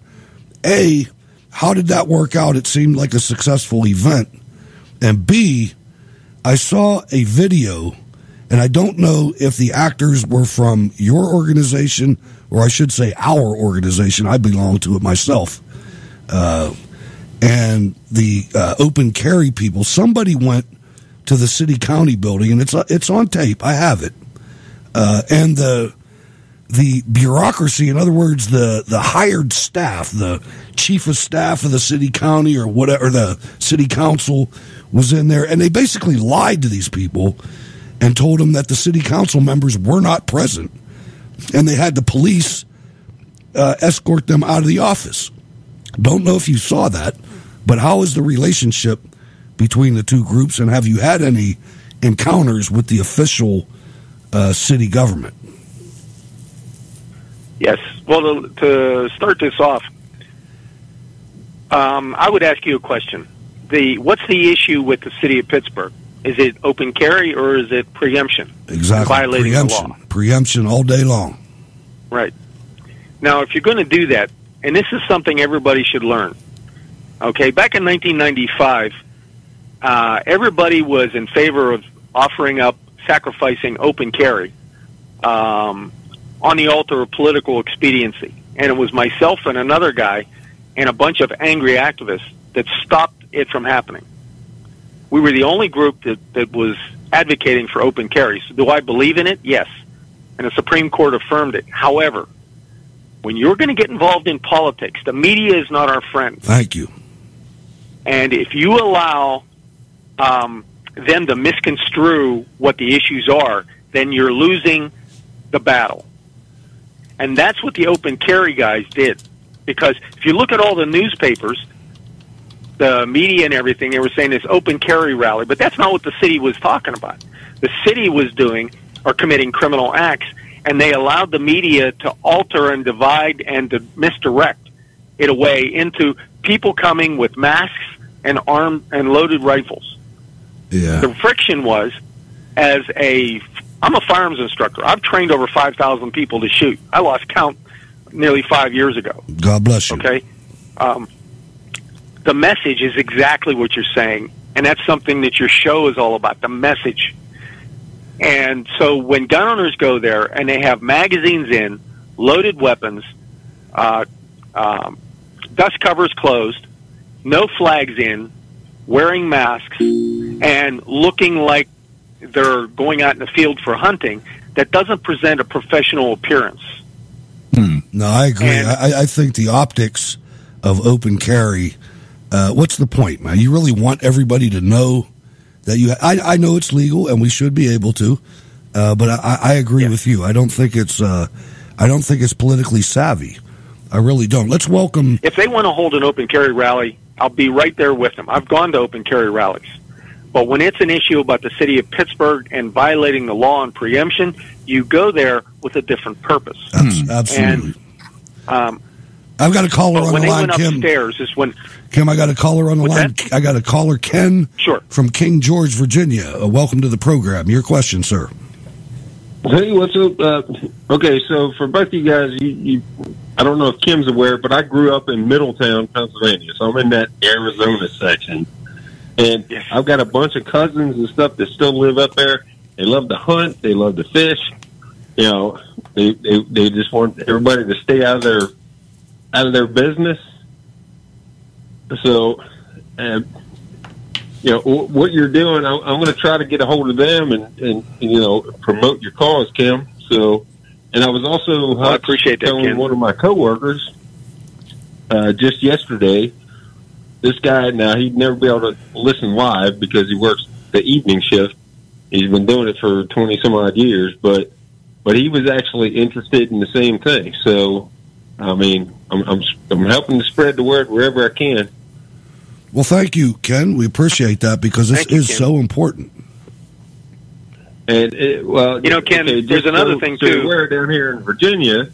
A, how did that work out? It seemed like a successful event. And B, I saw a video, and I don't know if the actors were from your organization, or I should say our organization. I belong to it myself. And the open carry people, somebody went to the city-county building, and it's on tape. I have it. And the bureaucracy, in other words, the hired staff, the chief of staff of the city county or whatever, the city council was in there, and they basically lied to these people and told them that the city council members were not present, and they had the police escort them out of the office. Don't know if you saw that, but how is the relationship between the two groups, and have you had any encounters with the official city government? Yes. Well, to start this off, I would ask you a question. What's the issue with the city of Pittsburgh? Is it open carry or is it preemption? Exactly. Violating preemption. the law. Preemption all day long. Right. Now, if you're going to do that, and this is something everybody should learn, okay, back in 1995, everybody was in favor of offering up, sacrificing open carry on the altar of political expediency. And it was myself and another guy and a bunch of angry activists that stopped it from happening. We were the only group that was advocating for open carry. So do I believe in it? Yes. And the Supreme Court affirmed it. However, when you're going to get involved in politics, the media is not our friend. Thank you. And if you allow them to misconstrue what the issues are, then you're losing the battle. And that's what the open carry guys did. Because if you look at all the newspapers, the media and everything, they were saying this open carry rally, but that's not what the city was talking about. The city was doing or committing criminal acts, and they allowed the media to alter and divide and to misdirect it away into people coming with masks and armed and loaded rifles. Yeah. The friction was, as a I'm a firearms instructor. I've trained over 5,000 people to shoot. I lost count nearly 5 years ago. God bless you. Okay? The message is exactly what you're saying, and that's something that your show is all about, the message. And so when gun owners go there and they have magazines in, loaded weapons, dust covers closed, no flags in, wearing masks, and looking like they're going out in the field for hunting, that doesn't present a professional appearance. No, I agree. And- I think the optics of open carry, what's the point, man? You really want everybody to know that you... I know it's legal, and we should be able to, but I agree with you. I don't think it's politically savvy. I really don't. Let's welcome... If they want to hold an open carry rally, I'll be right there with them. I've gone to open carry rallies. But when it's an issue about the city of Pittsburgh and violating the law on preemption, you go there with a different purpose. Absolutely. And, I've got a caller on when the they line, went Kim. upstairs is when... Kim, I got a caller on the What's line. that? I got a caller, Ken, Sure. from King George, Virginia. Welcome to the program. Your question, sir. Hey, what's up? Okay, so for both of you guys, you I don't know if Kim's aware, but I grew up in Middletown, Pennsylvania, so I'm in that Arizona section. And Yes. I've got a bunch of cousins and stuff that still live up there. They love to hunt. They love to fish. You know, they just want everybody to stay out of their business. So, you know, what you're doing, I'm going to try to get a hold of them and you know, promote your cause, Kim. So, and I was also I appreciate that, telling Ken. one of my coworkers just yesterday. This guy, now he'd never be able to listen live because he works the evening shift. He's been doing it for 20 some odd years, but he was actually interested in the same thing. So, I mean, I'm helping to spread the word wherever I can. Well, thank you, Ken. We appreciate that because this Thank you, is Ken. so important. And well, You know, Ken, okay, there's just another thing, so too. Where down here in Virginia,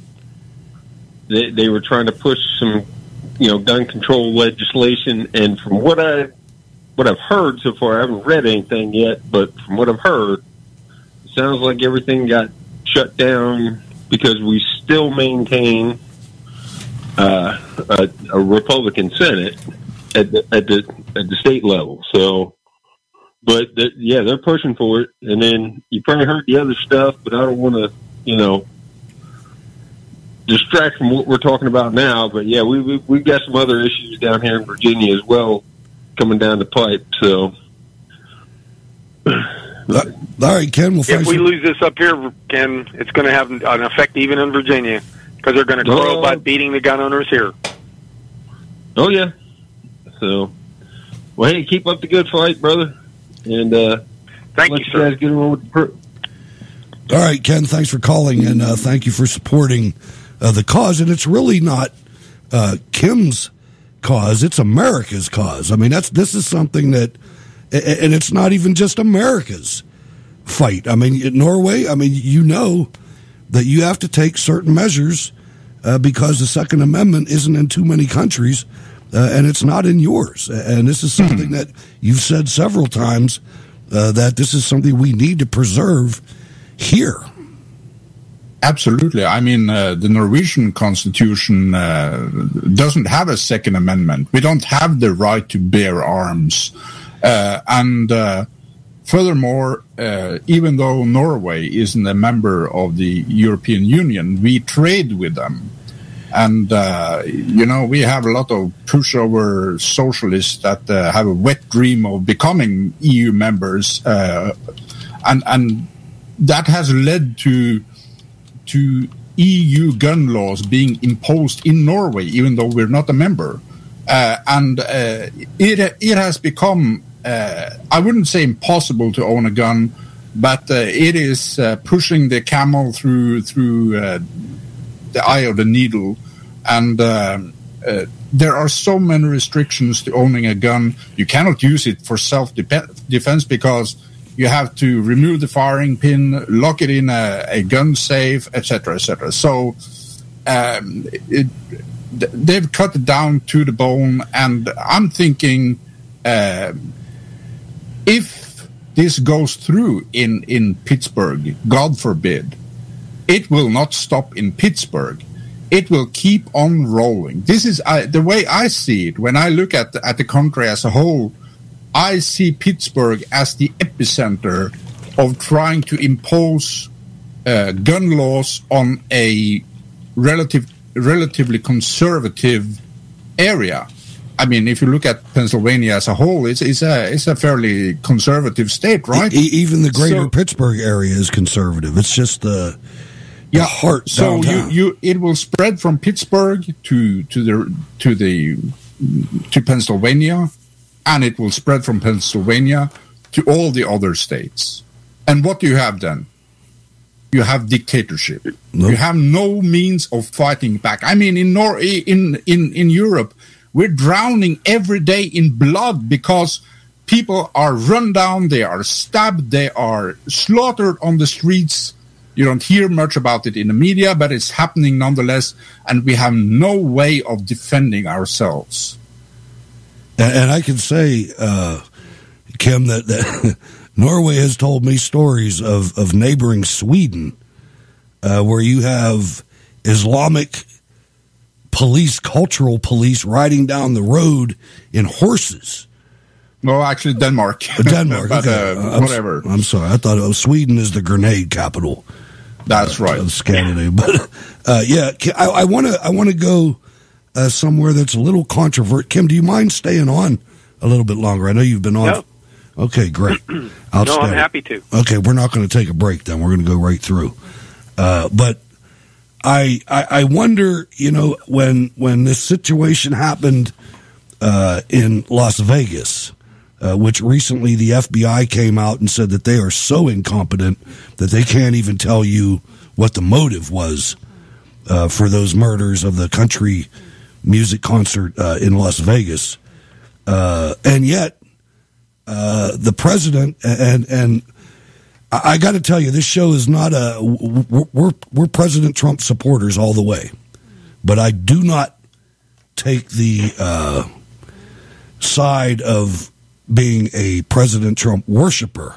they were trying to push some, you know, gun control legislation, and from what I've heard so far, I haven't read anything yet, but from what I've heard, it sounds like everything got shut down because we still maintain a Republican Senate at the state level. So, but they're pushing for it. And then you probably heard the other stuff, but I don't want to, you know, distract from what we're talking about now. But yeah, we've got some other issues down here in Virginia as well coming down the pipe. So, All right, Ken. Well, If thanks we for- lose this up here, Ken, it's going to have an effect even in Virginia because they're going to crow about beating the gun owners here. oh yeah. So, well, hey, keep up the good fight, brother. And Thank let you, you sir. guys get on with the All right, Ken, thanks for calling, and thank you for supporting the cause. And it's really not Kim's cause, it's America's cause. I mean, this is something that, and it's not even just America's fight. I mean, in Norway, I mean, you know that you have to take certain measures because the Second Amendment isn't in too many countries, and it's not in yours. And this is something that you've said several times, that this is something we need to preserve here. Absolutely. I mean, the Norwegian constitution doesn't have a Second Amendment. We don't have the right to bear arms. And furthermore, even though Norway isn't a member of the European Union, we trade with them. And, you know, we have a lot of pushover socialists that have a wet dream of becoming EU members. And that has led to EU gun laws being imposed in Norway, even though we're not a member. And it has become, I wouldn't say impossible to own a gun, but it is pushing the camel through the eye of the needle. And there are so many restrictions to owning a gun. You cannot use it for self-defense because you have to remove the firing pin, lock it in a gun safe, etc., etc. So they've cut it down to the bone, and I'm thinking if this goes through in Pittsburgh, God forbid, it will not stop in Pittsburgh. It will keep on rolling. This is the way I see it. When I look at the country as a whole, I see Pittsburgh as the epicenter of trying to impose gun laws on a relatively conservative area. I mean, if you look at Pennsylvania as a whole, it's a fairly conservative state, right? Even the greater Pittsburgh area is conservative. It's just the heart downtown. So it will spread from Pittsburgh to Pennsylvania, and it will spread from Pennsylvania to all the other states. And what do you have then? You have dictatorship. Nope. You have no means of fighting back. I mean, in Europe, we're drowning every day in blood because people are run down, they are stabbed, they are slaughtered on the streets. You don't hear much about it in the media, but it's happening nonetheless, and we have no way of defending ourselves. And I can say, Kim, that Norway has told me stories of neighboring Sweden, where you have Islamic police, cultural police, riding down the road in horses. No, actually Denmark. Denmark, but, okay. Whatever. I'm sorry. I thought Sweden is the grenade capital. That's right. Of Scandinavia. But I want to go somewhere that's a little controversial. Kim, do you mind staying on a little bit longer? I know you've been on. No. Okay, great. No, I'm happy to. Okay, we're not going to take a break then. We're going to go right through. But I wonder, when this situation happened in Las Vegas, which recently the FBI came out and said that they are so incompetent that they can't even tell you what the motive was for those murders of the country music concert in Las Vegas. And yet, the president and I got to tell you, this show is not we're President Trump supporters all the way, but I do not take the side of being a President Trump worshiper.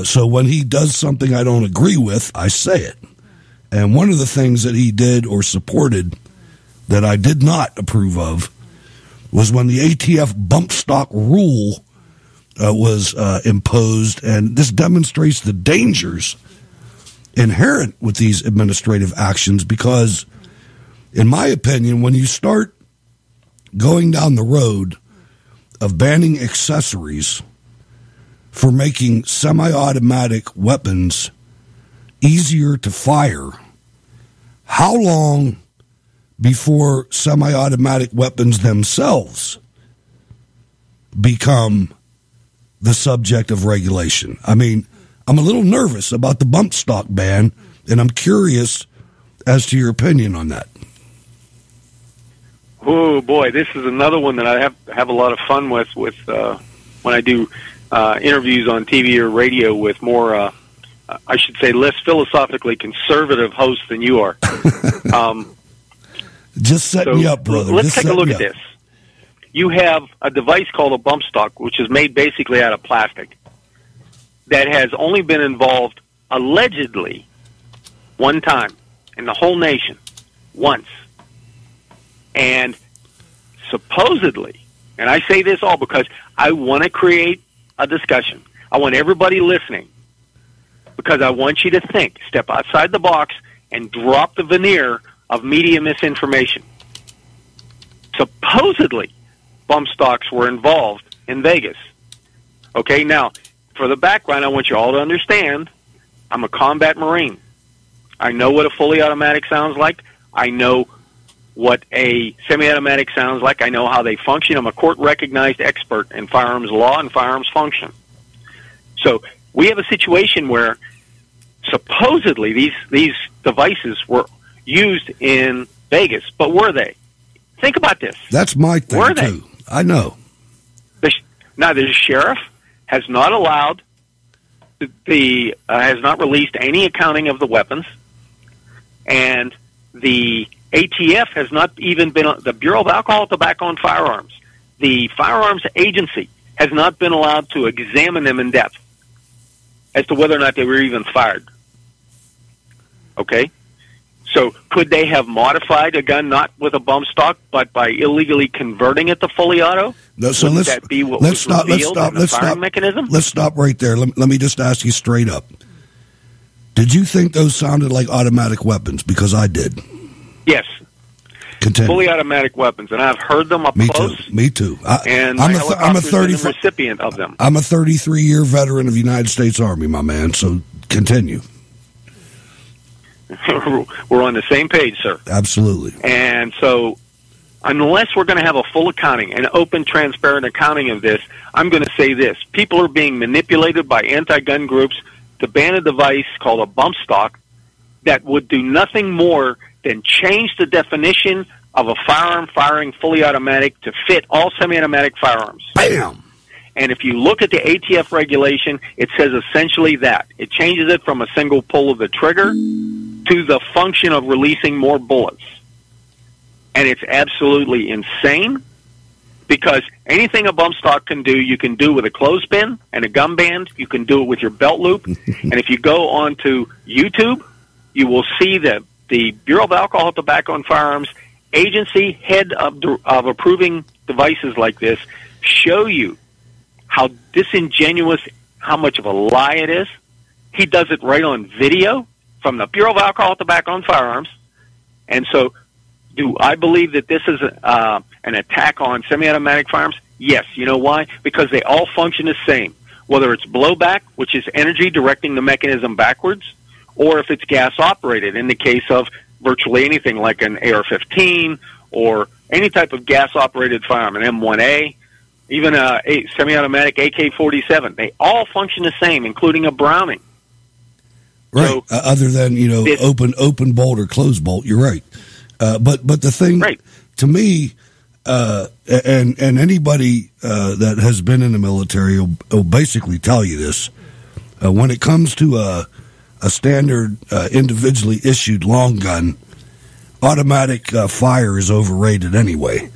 So when he does something I don't agree with, I say it. And one of the things that he did or supported that I did not approve of was when the ATF bump stock rule was imposed, and this demonstrates the dangers inherent with these administrative actions because, in my opinion, when you start going down the road of banning accessories for making semi-automatic weapons easier to fire, how long before semi-automatic weapons themselves become the subject of regulation? I mean, I'm a little nervous about the bump stock ban, and I'm curious as to your opinion on that. Oh boy, this is another one that I have a lot of fun with when I do interviews on TV or radio with more, I should say, less philosophically conservative hosts than you are. Just setting you up, brother. Let's take a look at this. You have a device called a bump stock, which is made basically out of plastic, that has only been involved allegedly one time in the whole nation, once. And supposedly, and I say this all because I want to create a discussion. I want everybody listening, because I want you to think, step outside the box, and drop the veneer of media misinformation. Supposedly, bump stocks were involved in Vegas. Okay, now, for the background, I want you all to understand, I'm a combat Marine. I know what a fully automatic sounds like. I know what a semi-automatic sounds like. I know how they function. I'm a court-recognized expert in firearms law and firearms function. So we have a situation where supposedly these devices were used in Vegas, but were they? Think about this. That's my thing, were they? Too. I know. Now, the sheriff has not allowed has not released any accounting of the weapons, and the ATF has not even been, the Bureau of Alcohol, Tobacco, and Firearms, the Firearms Agency, has not been allowed to examine them in depth as to whether or not they were even fired. Okay? So could they have modified a gun not with a bump stock, but by illegally converting it to fully auto? No, so Wouldn't that be what was revealed in the firing mechanism? Let's stop right there. Let me just ask you straight up. Did you think those sounded like automatic weapons? Because I did. Yes. Continue. Fully automatic weapons, and I've heard them up close. Me too. And I'm a a 30 recipient of them. I'm a 33-year veteran of the United States Army, my man. So continue. We're on the same page, sir. Absolutely. And so, unless we're going to have a full accounting, an open, transparent accounting of this, I'm going to say this. People are being manipulated by anti-gun groups to ban a device called a bump stock that would do nothing more than change the definition of a firearm firing fully automatic to fit all semi-automatic firearms. Bam! And if you look at the ATF regulation, it says essentially that. It changes it from a single pull of the trigger to the function of releasing more bullets. And it's absolutely insane, because anything a bump stock can do, you can do with a clothespin and a gum band. You can do it with your belt loop. And if you go onto YouTube, you will see that the Bureau of Alcohol, Tobacco, and Firearms agency head of approving devices like this show you how disingenuous, how much of a lie it is. He does it right on video from the Bureau of Alcohol, Tobacco, and Firearms. And so, do I believe that this is an attack on semi-automatic firearms? Yes. You know why? Because they all function the same. Whether it's blowback, which is energy directing the mechanism backwards, or if it's gas-operated, in the case of virtually anything like an AR-15 or any type of gas-operated firearm, an M1A, even a semi-automatic AK-47. They all function the same, including a Browning. Right. So, other than, open bolt or closed bolt, you're right. But the thing, right, to me, and anybody that has been in the military will basically tell you this. When it comes to a standard individually issued long gun, automatic fire is overrated anyway,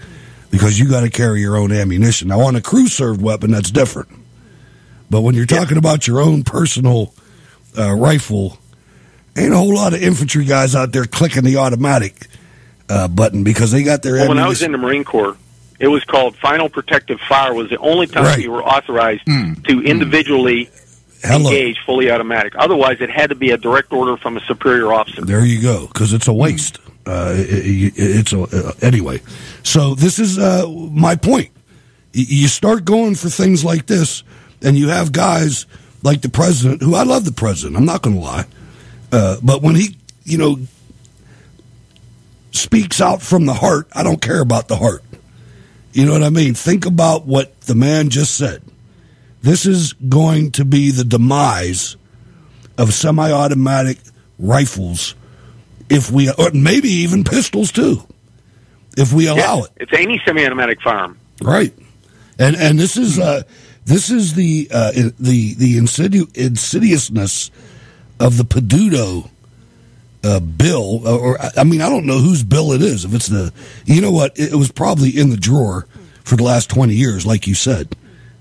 because you got to carry your own ammunition. Now, on a crew-served weapon, that's different. But when you're talking about your own personal rifle, ain't a whole lot of infantry guys out there clicking the automatic button because they got their ammunition. When I was in the Marine Corps, it was called Final Protective Fire. Was the only time you were authorized to individually engage fully automatic. Otherwise, it had to be a direct order from a superior officer. There you go, because it's a waste. Anyway. So this is my point. You start going for things like this, and you have guys like the president, who I love the president, I'm not going to lie. But when he, speaks out from the heart, I don't care about the heart. You know what I mean? Think about what the man just said. This is going to be the demise of semi-automatic rifles, or maybe even pistols too, if we allow it. It's any semi-automatic firearm, right? And this is the insidiousness of the Peduto bill, I don't know whose bill it is. If it's it was probably in the drawer for the last 20 years, like you said.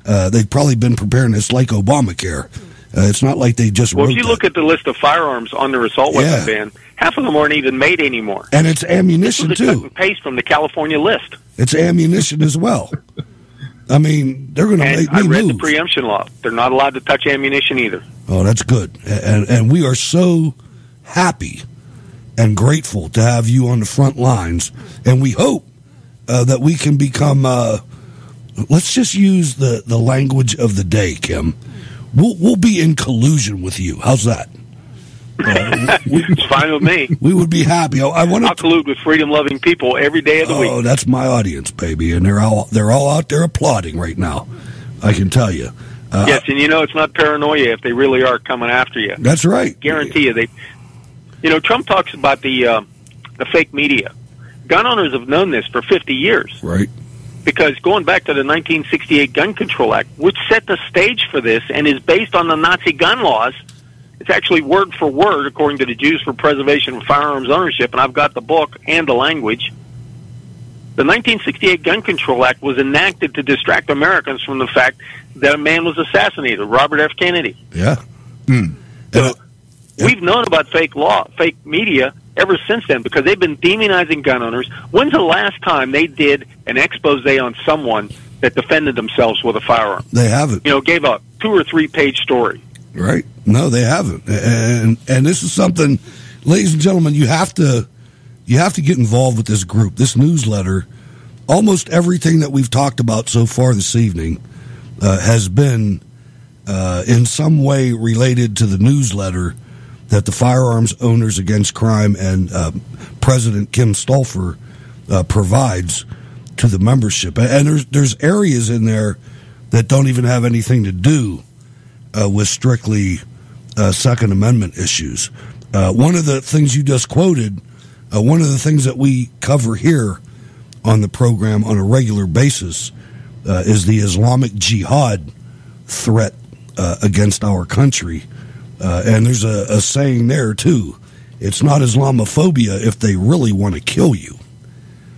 They've probably been preparing this like Obamacare. It's not like they just wrote if you look at the list of firearms on their assault weapon ban, half of them aren't even made anymore. And it's ammunition, this was a cut and paste from the California list. It's ammunition as well. They're going to make me I read move. the preemption law. They're not allowed to touch ammunition either. Oh, that's good. And we are so happy and grateful to have you on the front lines. And we hope that we can become, let's just use the language of the day, Kim. We'll be in collusion with you. How's that? It's fine with me. We would be happy. I'll collude with freedom-loving people every day of the week. Oh, that's my audience, baby, and they're all out there applauding right now. I can tell you. Yes, and it's not paranoia if they really are coming after you. That's right. Guarantee you. Trump talks about the fake media. Gun owners have known this for 50 years. Right. Because going back to the 1968 Gun Control Act, which set the stage for this and is based on the Nazi gun laws, it's actually word for word, according to the Jews for Preservation of Firearms Ownership, and I've got the book and the language. The 1968 Gun Control Act was enacted to distract Americans from the fact that a man was assassinated, Robert F. Kennedy. Yeah. So we've known about fake media ever since then, because they've been demonizing gun owners. When's the last time they did an expose on someone that defended themselves with a firearm? They haven't. Gave a 2 or 3 page story. Right. No, they haven't. And this is something, ladies and gentlemen, you have to get involved with this group, this newsletter. Almost everything that we've talked about so far this evening has been in some way related to the newsletter that the Firearms Owners Against Crime and President Kim Stolfer provides to the membership. And there's areas in there that don't even have anything to do with strictly Second Amendment issues. One of the things you just quoted, one of the things that we cover here on the program on a regular basis is the Islamic Jihad threat against our country. And there's a saying there, too. It's not Islamophobia if they really want to kill you.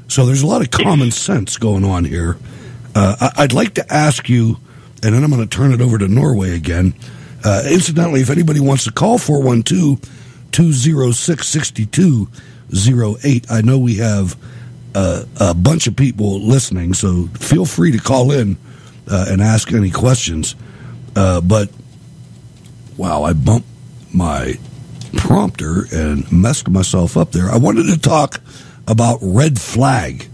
So there's a lot of common sense going on here. I'd like to ask you, and then I'm going to turn it over to Norway again. Incidentally, if anybody wants to call 412-206-6208, I know we have a bunch of people listening, so feel free to call in and ask any questions. But, wow, I bumped my prompter and messed myself up there. I wanted to talk about red flag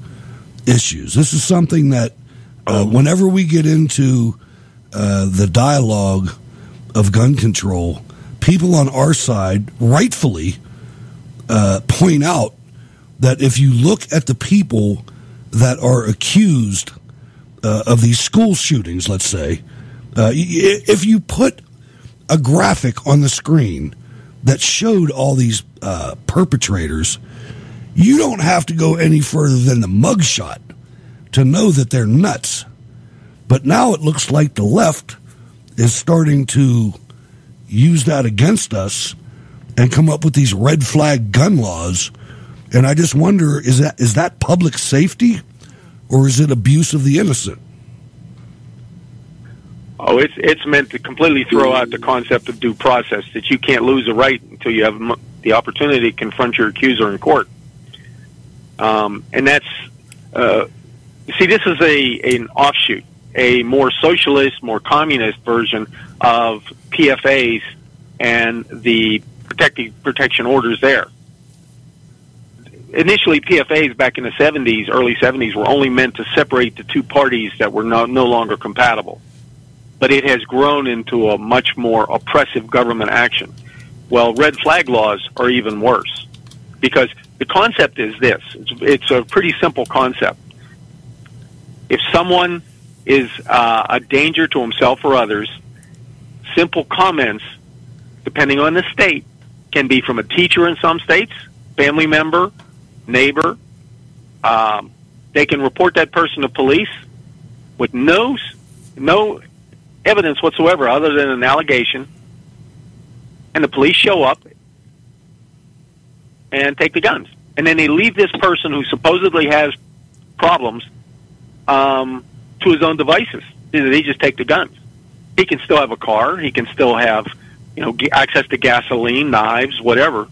issues. This is something that whenever we get into the dialogue of gun control, people on our side rightfully point out that if you look at the people that are accused of these school shootings, let's say, if you put a graphic on the screen that showed all these perpetrators, you don't have to go any further than the mugshot to know that they're nuts. But now it looks like the left is starting to use that against us and come up with these red flag gun laws. And I just wonder, is that public safety or is it abuse of the innocent? Oh, it's meant to completely throw out the concept of due process, that you can't lose a right until you have the opportunity to confront your accuser in court. And that's, see, this is an offshoot, a more socialist, more communist version of PFAs and the protection orders there. Initially, PFAs back in the 70s, early 70s, were only meant to separate the two parties that were no longer compatible. But it has grown into a much more oppressive government action. Well, red flag laws are even worse, because the concept is this. It's a pretty simple concept. If someone is a danger to himself or others, simple comments, depending on the state, can be from a teacher in some states, family member, neighbor. They can report that person to police with no evidence whatsoever other than an allegation, and the police show up and take the guns. And then they leave this person who supposedly has problems to his own devices. They just take the guns. He can still have a car. He can still have, access to gasoline, knives, whatever.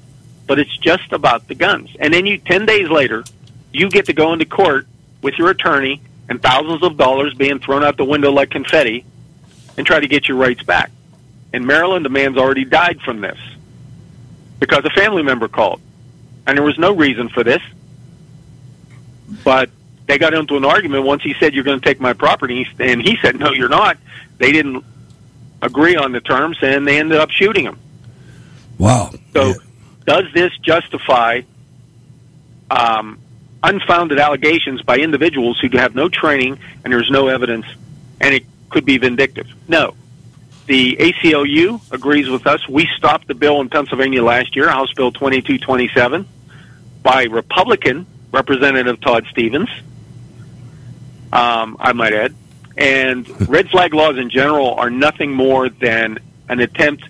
But it's just about the guns. And then 10 days later, you get to go into court with your attorney and thousands of dollars being thrown out the window like confetti and try to get your rights back. In Maryland, the man's already died from this because a family member called. And there was no reason for this. But they got into an argument once he said, "You're going to take my property," and he said, "No, you're not." They didn't agree on the terms, and they ended up shooting him. Wow. So does this justify unfounded allegations by individuals who have no training and there's no evidence, and it could be vindictive? No. The ACLU agrees with us. We stopped the bill in Pennsylvania last year, House Bill 2227, by Republican Representative Todd Stevens, I might add. And red flag laws in general are nothing more than an attempt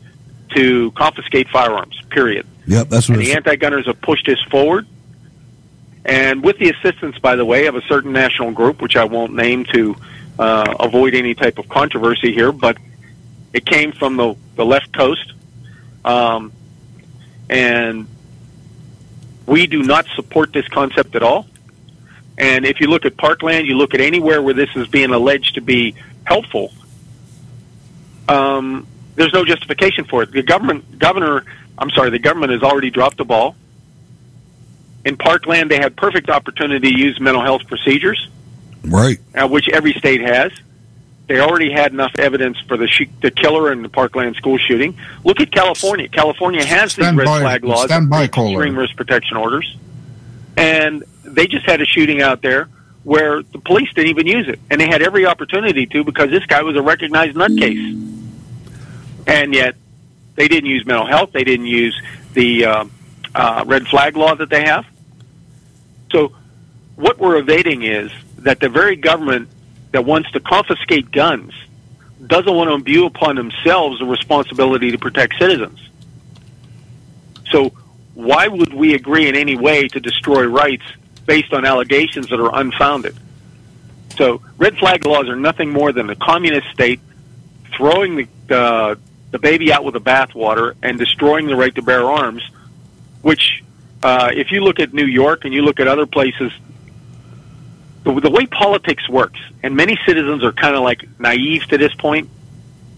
to confiscate firearms, period. Yep, that's what and the anti-gunners have pushed this forward. And with the assistance, by the way, of a certain national group, which I won't name to avoid any type of controversy here, but it came from the left coast. And we do not support this concept at all. And if you look at Parkland, you look at anywhere where this is being alleged to be helpful, there's no justification for it. The government has already dropped the ball. In Parkland, they had perfect opportunity to use mental health procedures, right? Which every state has. They already had enough evidence for the killer in the Parkland school shooting. Look at California. California has these red flag laws, extreme risk protection orders, and they just had a shooting out there where the police didn't even use it, and they had every opportunity to because this guy was a recognized nutcase. And yet, they didn't use mental health. They didn't use the red flag law that they have. So what we're evading is that the very government that wants to confiscate guns doesn't want to imbue upon themselves the responsibility to protect citizens. So why would we agree in any way to destroy rights based on allegations that are unfounded? So red flag laws are nothing more than a communist state throwing the baby out with the bathwater and destroying the right to bear arms, which, if you look at New York and you look at other places, the way politics works, and many citizens are kind of like naive to this point,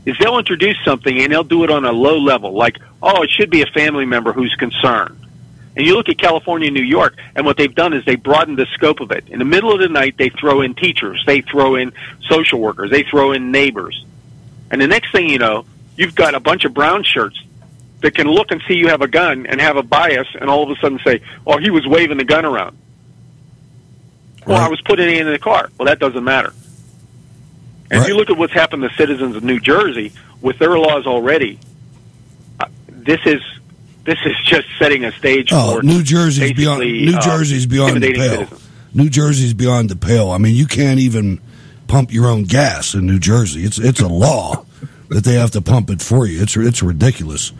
is they'll introduce something and they'll do it on a low level, like, oh, it should be a family member who's concerned. And you look at California and New York, and what they've done is they broadened the scope of it. In the middle of the night, they throw in teachers, they throw in social workers, they throw in neighbors. And the next thing you know, you've got a bunch of brown shirts that can look and see you have a gun and have a bias and all of a sudden say, oh, he was waving the gun around. Well, I was putting it in the car. Well, that doesn't matter. And if you look at what's happened to citizens of New Jersey with their laws already, this is just setting a stage for New Jersey's beyond the pale. Citizens. New Jersey's beyond the pale. I mean, you can't even pump your own gas in New Jersey. It's a law that they have to pump it for you. It's ridiculous.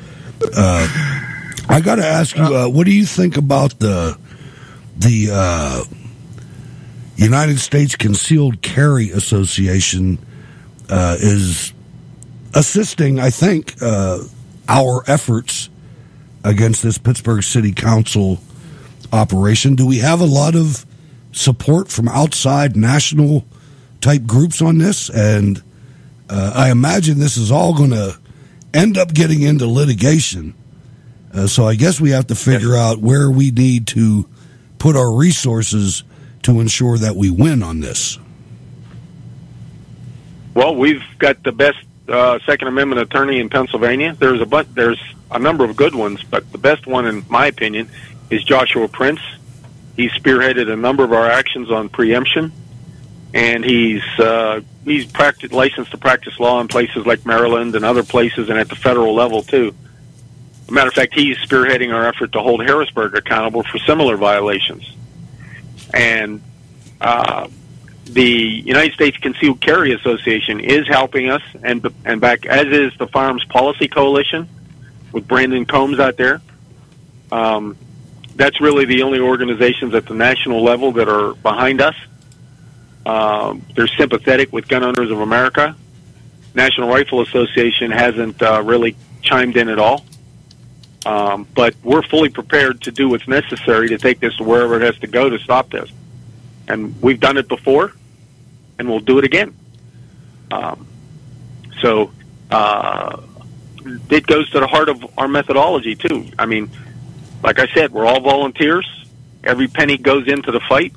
I got to ask you, what do you think about the United States Concealed Carry Association is assisting, I think, our efforts against this Pittsburgh City Council operation? Do we have a lot of support from outside national type groups on this? And I imagine this is all going to end up getting into litigation. So I guess we have to figure out where we need to put our resources to ensure that we win on this. Well, we've got the best Second Amendment attorney in Pennsylvania. There's a number of good ones, but the best one, in my opinion, is Joshua Prince. He's spearheaded a number of our actions on preemption, and he's licensed to practice law in places like Maryland and other places, and at the federal level too. As a matter of fact, he's spearheading our effort to hold Harrisburg accountable for similar violations. And the United States Concealed Carry Association is helping us, and back, as is the Firearms Policy Coalition with Brandon Combs out there. That's really the only organizations at the national level that are behind us. They're sympathetic with Gun Owners of America. National Rifle Association hasn't really chimed in at all. But we're fully prepared to do what's necessary to take this to wherever it has to go to stop this. And we've done it before, and we'll do it again. So it goes to the heart of our methodology, too. I mean, like I said, we're all volunteers. Every penny goes into the fight.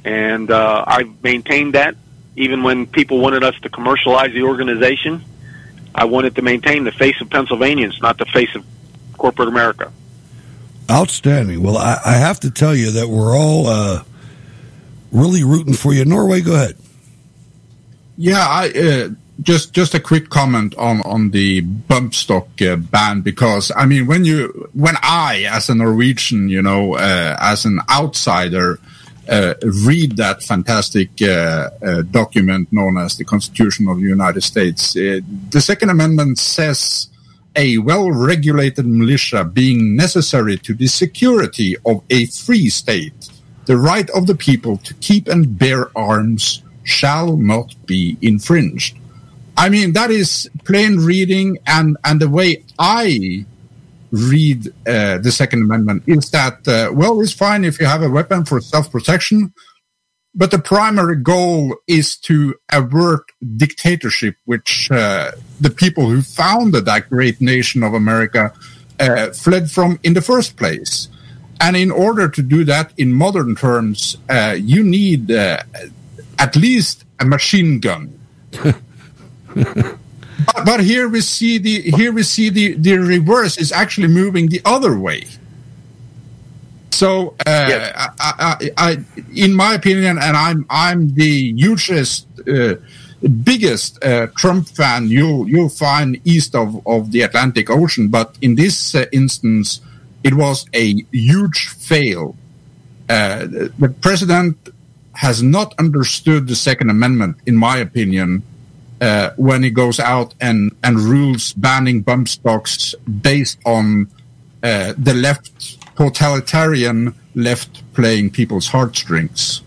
And I've maintained that. Even when people wanted us to commercialize the organization, I wanted to maintain the face of Pennsylvanians, not the face of corporate America. Outstanding. Well, I have to tell you that we're all really rooting for you. Norway, go ahead. Yeah, just a quick comment on the bump stock ban, because I mean, when I, as a Norwegian, as an outsider, read that fantastic document known as the Constitution of the United States, the Second Amendment says a well-regulated militia being necessary to the security of a free state the right of the people to keep and bear arms shall not be infringed. I mean, that is plain reading, and the way I read the Second Amendment is that, well, it's fine if you have a weapon for self-protection, but the primary goal is to avert dictatorship, which the people who founded that great nation of America fled from in the first place. And in order to do that in modern terms, you need at least a machine gun. But here we see the reverse is actually moving the other way. So, I, in my opinion, and I'm the hugest, biggest Trump fan you'll find east of the Atlantic Ocean. But in this instance, it was a huge fail. The president has not understood the Second Amendment, in my opinion, when he goes out and rules banning bump stocks based on the left, totalitarian left playing people's heartstrings.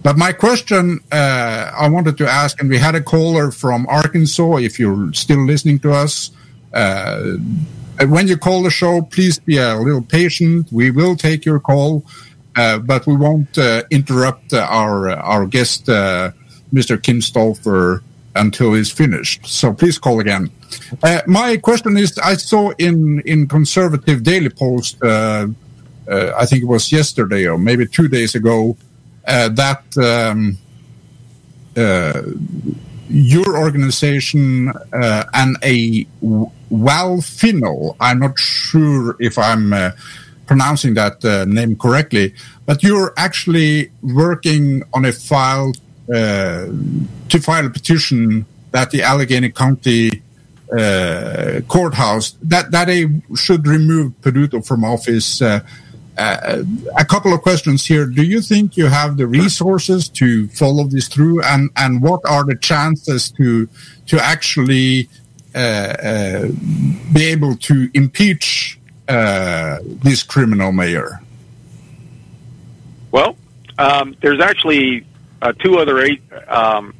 But my question I wanted to ask, and we had a caller from Arkansas, if you're still listening to us, when you call the show, please be a little patient. We will take your call, but we won't interrupt our guest, Mr. Kim Stolfer, until he's finished. So please call again. My question is, I saw in Conservative Daily Post, I think it was yesterday or maybe 2 days ago, that your organization and a Whbj-Db, I'm not sure if I'm pronouncing that name correctly, but you're actually working on a file to file a petition that the Allegheny County courthouse that they should remove Peduto from office. A couple of questions here. Do you think you have the resources to follow this through, and what are the chances to actually be able to impeach this criminal mayor? Well, there's actually two other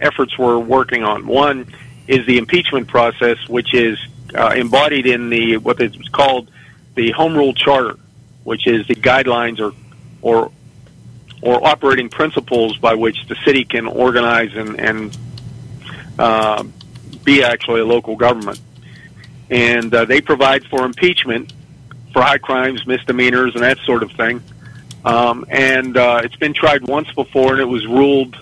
efforts we're working on. One is the impeachment process, which is embodied in the what is called the Home Rule Charter, which is the guidelines or operating principles by which the city can organize and be actually a local government. And they provide for impeachment for high crimes, misdemeanors, and that sort of thing. And it's been tried once before, and it was ruled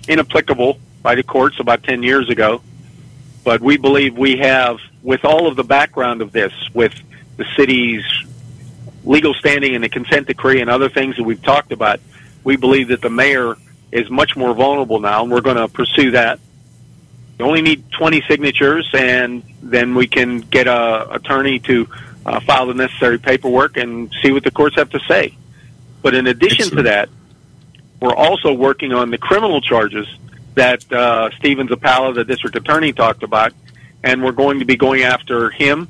inapplicable by the courts about 10 years ago. But we believe we have, with all of the background of this, with the city's legal standing and the consent decree and other things that we've talked about, we believe that the mayor is much more vulnerable now, and we're going to pursue that. You only need 20 signatures, and then we can get an attorney to file the necessary paperwork and see what the courts have to say. But in addition to that, we're also working on the criminal charges that Stephen Zappala, the district attorney, talked about, and we're going to be going after him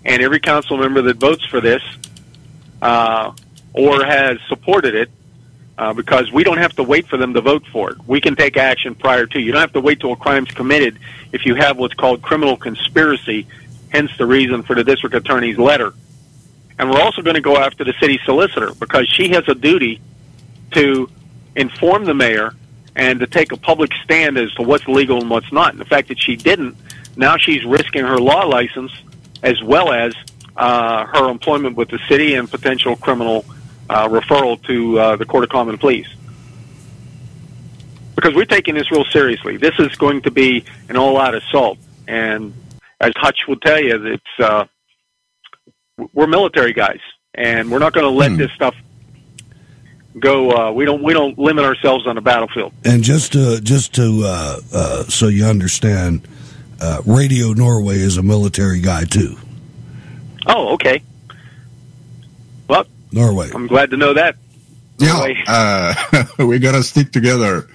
and every council member that votes for this or has supported it, because we don't have to wait for them to vote for it. We can take action prior to. You don't have to wait till a crime's committed if you have what's called criminal conspiracy, hence the reason for the district attorney's letter. And we're also going to go after the city solicitor, because she has a duty to inform the mayor and to take a public stand as to what's legal and what's not. And the fact that she didn't, now she's risking her law license as well as her employment with the city and potential criminal referral to the Court of Common Pleas. Because we're taking this real seriously. This is going to be an all-out assault. And as Hutch will tell you, it's we're military guys, and we're not going to let this stuff go. We don't limit ourselves on the battlefield. And just to so you understand, Radio Norway is a military guy too. Oh, okay. Well, Norway. I'm glad to know that. Yeah, we got to stick together.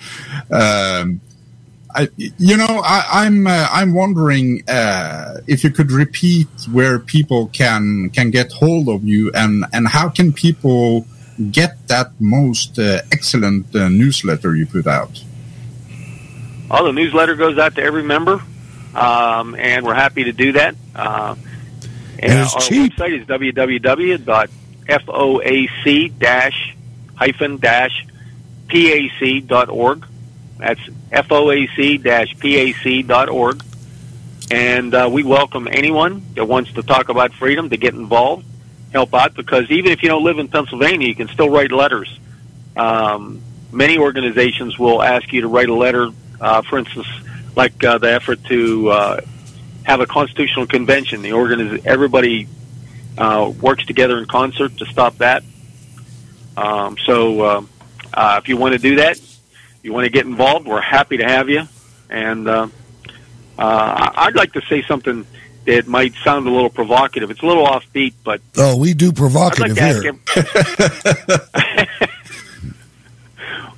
I'm wondering if you could repeat where people can get hold of you, and how can people get that most excellent newsletter you put out? Oh, the newsletter goes out to every member, and we're happy to do that. And it's our cheap. website is www.foac-pac.org. That's foac-pac.org. And we welcome anyone that wants to talk about freedom to get involved, help out, because even if you don't live in Pennsylvania, you can still write letters. Many organizations will ask you to write a letter, for instance, like the effort to have a constitutional convention. Everybody works together in concert to stop that. So if you want to do that, you want to get involved, we're happy to have you. And I'd like to say something that might sound a little provocative. It's a little offbeat, but... Oh, we do provocative here.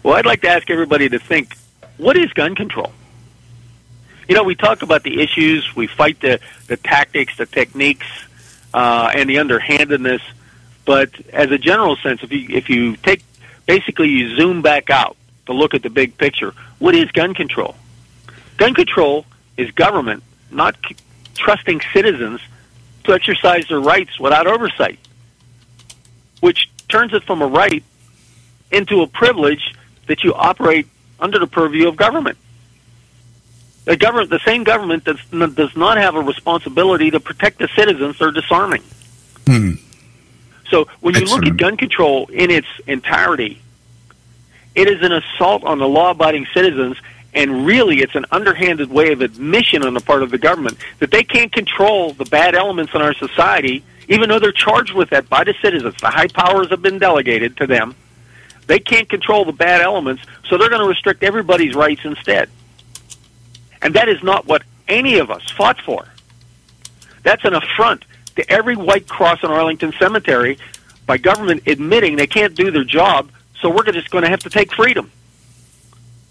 Well, I'd like to ask everybody to think, what is gun control? You know, we talk about the issues, we fight the tactics, the techniques, and the underhandedness, but as a general sense, if you take, basically you zoom back out to look at the big picture, what is gun control? Gun control is government not trusting citizens to exercise their rights without oversight, which turns it from a right into a privilege that you operate under the purview of government. The same government does not have a responsibility to protect the citizens they're disarming. So when you look at gun control in its entirety, it is an assault on the law-abiding citizens, and really it's an underhanded way of admission on the part of the government that they can't control the bad elements in our society, even though they're charged with that by the citizens. The high powers have been delegated to them. They can't control the bad elements, so they're going to restrict everybody's rights instead. And that is not what any of us fought for. That's an affront to every white cross in Arlington Cemetery by government admitting they can't do their job, so we're just going to have to take freedom.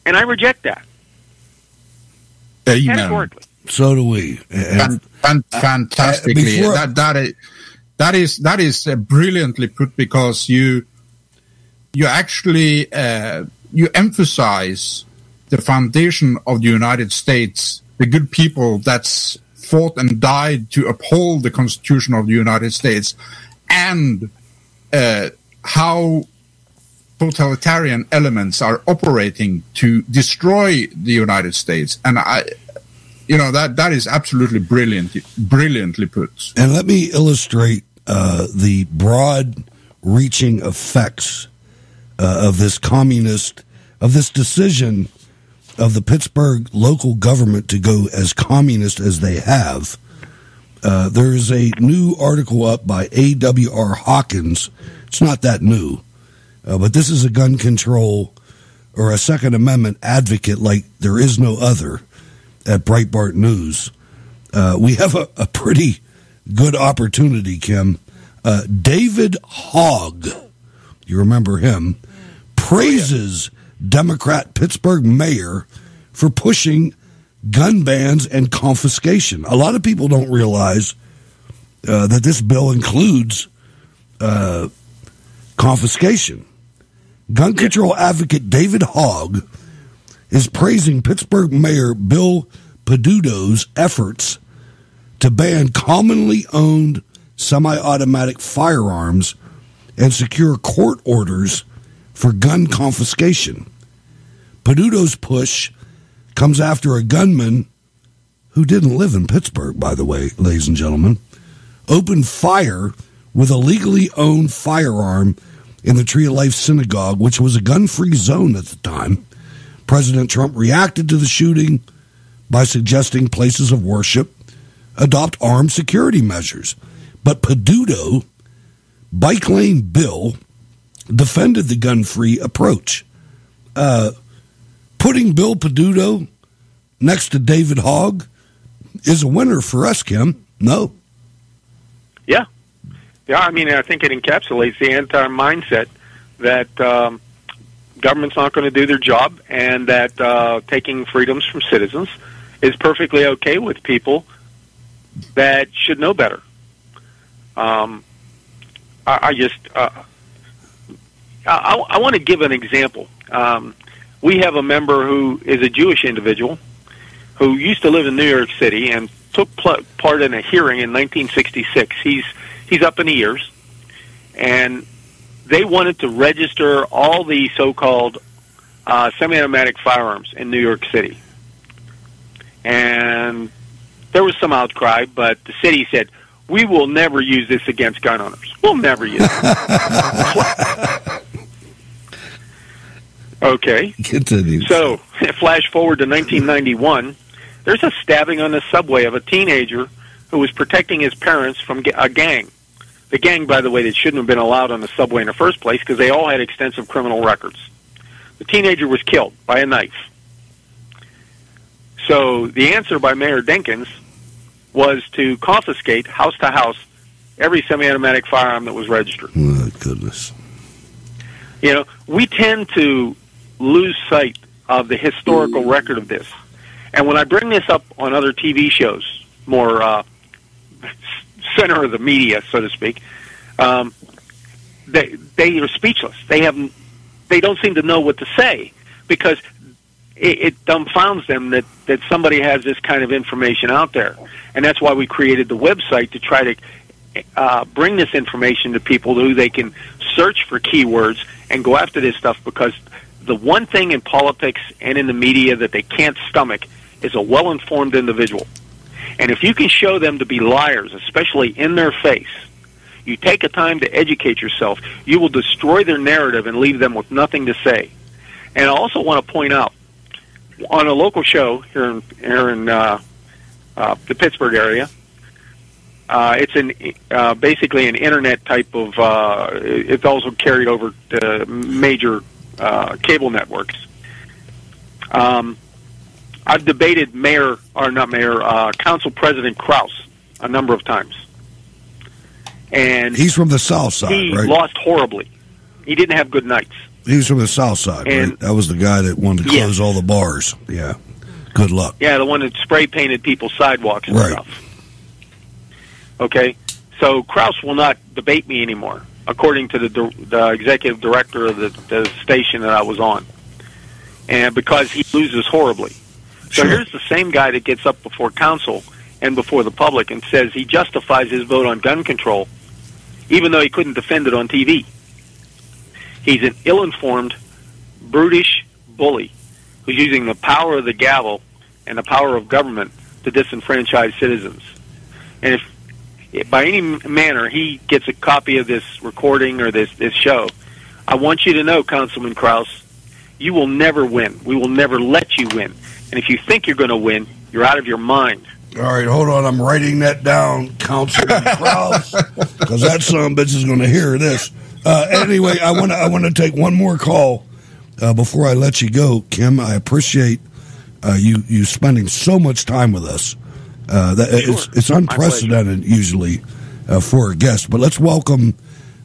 And I reject that. Categorically. So do we. Fantastically. That is brilliantly put, because you actually you emphasize the foundation of the United States, the good people that's fought and died to uphold the Constitution of the United States, and how totalitarian elements are operating to destroy the United States. And that is absolutely brilliantly put. And let me illustrate the broad-reaching effects of this decision of the Pittsburgh local government to go as communist as they have. There is a new article up by A.W.R. Hawkins. It's not that new, but this is a gun control or a Second Amendment advocate like there is no other at Breitbart News. We have a pretty good opportunity, Kim. David Hogg, you remember him, praises Democrat Pittsburgh mayor for pushing gun bans and confiscation. A lot of people don't realize that this bill includes confiscation. Gun control advocate David Hogg is praising Pittsburgh Mayor Bill Peduto's efforts to ban commonly owned semi-automatic firearms and secure court orders for gun confiscation. Peduto's push comes after a gunman who didn't live in Pittsburgh, by the way, ladies and gentlemen, opened fire with a legally owned firearm in the Tree of Life Synagogue, which was a gun-free zone at the time. President Trump reacted to the shooting by suggesting places of worship adopt armed security measures. But Peduto, Bike Lane Bill, defended the gun-free approach. Putting Bill Peduto next to David Hogg is a winner for us, Kim. No? Yeah. Yeah, I mean, I think it encapsulates the entire mindset that government's not going to do their job, and that taking freedoms from citizens is perfectly okay with people that should know better. I want to give an example. We have a member who is a Jewish individual who used to live in New York City and took part in a hearing in 1966. He's up in the years, and they wanted to register all the so-called semi-automatic firearms in New York City. And there was some outcry, but the city said, we will never use this against gun owners. We'll never use it. Okay. Continue. So, flash forward to 1991. There's a stabbing on the subway of a teenager who was protecting his parents from a gang. The gang, by the way, that shouldn't have been allowed on the subway in the first place because they all had extensive criminal records. The teenager was killed by a knife. So the answer by Mayor Dinkins was to confiscate house to house every semi-automatic firearm that was registered. Oh, goodness. You know, we tend to lose sight of the historical record of this. And when I bring this up on other TV shows, more center of the media, so to speak, they are speechless. They don't seem to know what to say because it dumbfounds them that somebody has this kind of information out there. And that's why we created the website to try to bring this information to people who they can search for keywords and go after this stuff, because the one thing in politics and in the media that they can't stomach is a well-informed individual. And if you can show them to be liars, especially in their face, you take a time to educate yourself, you will destroy their narrative and leave them with nothing to say. And I also want to point out, on a local show here in the Pittsburgh area, it's basically an internet type of. It's also carried over to major cable networks. I've debated Council President Krause a number of times, and he's from the South Side, he right? lost horribly. He didn't have good nights. He's from the South Side, right? That was the guy that wanted to close all the bars. Yeah. Good luck. Yeah, the one that spray painted people's sidewalks and right. stuff. Okay, so Krause will not debate me anymore, according to the executive director of the station that I was on, and because he loses horribly. So here's the same guy that gets up before council and before the public and says he justifies his vote on gun control, even though he couldn't defend it on TV. He's an ill-informed, brutish bully who's using the power of the gavel and the power of government to disenfranchise citizens. And if by any manner he gets a copy of this recording or this show, I want you to know, Councilman Krause, you will never win. We will never let you win. And if you think you're going to win, you're out of your mind. All right, hold on. I'm writing that down, Councilman Krause, because that son of a bitch is going to hear this. Anyway, I want to take one more call before I let you go, Kim. I appreciate you spending so much time with us. It's unprecedented usually for a guest. But let's welcome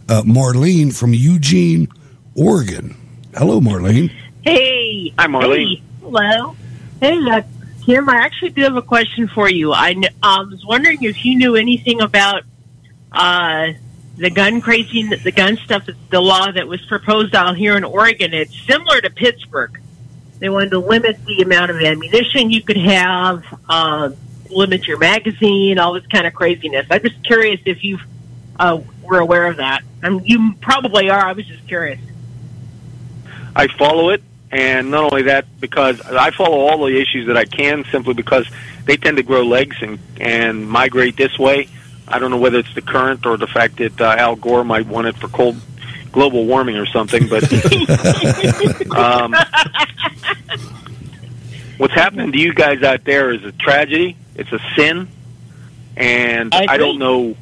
Marlene from Eugene, Oregon. Hello, Marlene. Hey. Hi, Marlene. Hey. Hello. Hey, Kim, I actually do have a question for you. I was wondering if you knew anything about the gun crazy, the gun stuff, the law that was proposed out here in Oregon. It's similar to Pittsburgh. They wanted to limit the amount of ammunition you could have, limit your magazine, all this kind of craziness. I'm just curious if you were aware of that. You probably are. I was just curious. I follow it, and not only that, because I follow all the issues that I can, simply because they tend to grow legs and migrate this way. I don't know whether it's the current or the fact that Al Gore might want it for global warming or something, but what's happening to you guys out there is a tragedy. It's a sin, and I don't know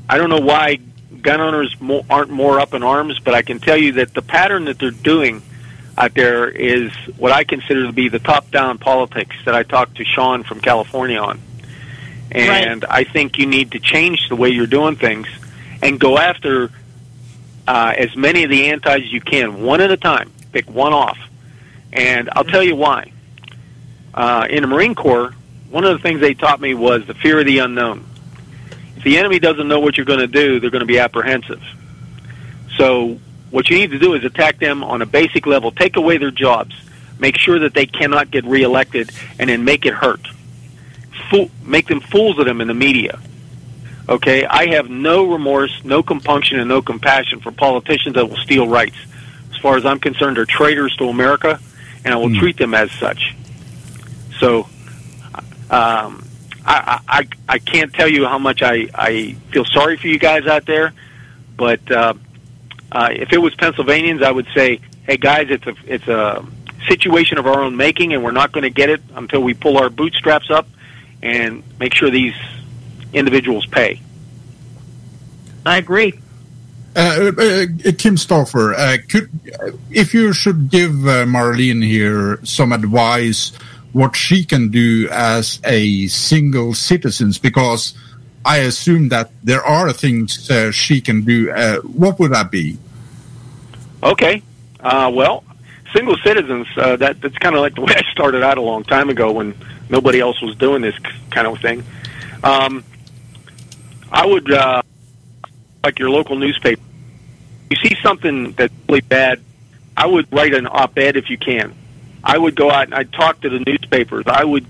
why gun owners aren't more up in arms, but I can tell you that the pattern that they're doing out there is what I consider to be the top-down politics that I talked to Sean from California on. And I think you need to change the way you're doing things and go after as many of the antis as you can, one at a time. Pick one off. And I'll tell you why. In the Marine Corps, one of the things they taught me was the fear of the unknown. If the enemy doesn't know what you're going to do, they're going to be apprehensive. So What you need to do is attack them on a basic level, take away their jobs, make sure that they cannot get reelected, and then make it hurt. Make them fools of them in the media. Okay? I have no remorse, no compunction, and no compassion for politicians that will steal rights. As far as I'm concerned, they're traitors to America, and I will treat them as such. So, I can't tell you how much I feel sorry for you guys out there, but if it was Pennsylvanians, I would say, hey guys, it's a situation of our own making, and we're not going to get it until we pull our bootstraps up and make sure these individuals pay. I agree. Tim Stauffer, if you should give Marlene here some advice, what she can do as a single citizen, because I assume that there are things she can do. What would that be? Okay. Well, single citizens, that's kind of like the way I started out a long time ago when nobody else was doing this kind of thing. I would, like your local newspaper, you see something that's really bad, I would write an op-ed if you can. I would go out and I'd talk to the newspapers. I would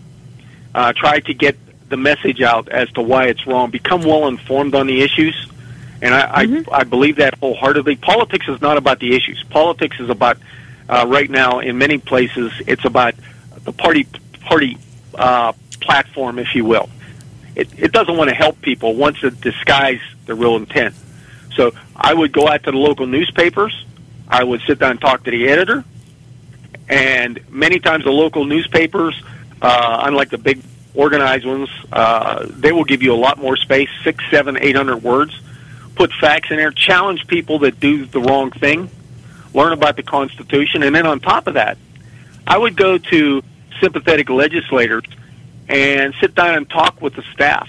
try to get the message out as to why it's wrong. Become well-informed on the issues. And I believe that wholeheartedly. Politics is not about the issues. Politics is about, right now, in many places, it's about the party platform, if you will. It doesn't want to help people once it disguises the real intent. So I would go out to the local newspapers. I would sit down and talk to the editor. And many times the local newspapers, unlike the big organized ones, they will give you a lot more space, 600, 700, 800 words. Put facts in there, challenge people that do the wrong thing, learn about the Constitution, and then on top of that, I would go to sympathetic legislators and sit down and talk with the staff.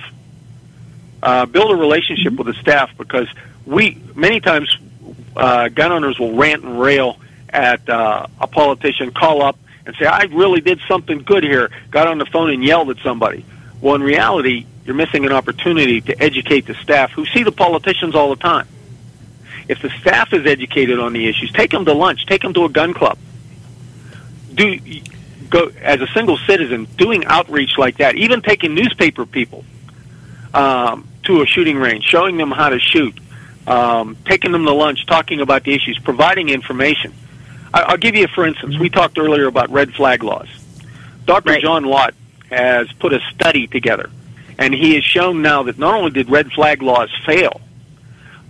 Build a relationship with the staff, because many times gun owners will rant and rail at a politician, call up and say, I really did something good here, got on the phone and yelled at somebody. Well, in reality, you're missing an opportunity to educate the staff who see the politicians all the time. If the staff is educated on the issues, take them to lunch, take them to a gun club. Go as a single citizen, doing outreach like that, even taking newspaper people to a shooting range, showing them how to shoot, taking them to lunch, talking about the issues, providing information. I'll give you a for instance. We talked earlier about red flag laws. Dr. John Lott has put a study together, and he has shown now that not only did red flag laws fail,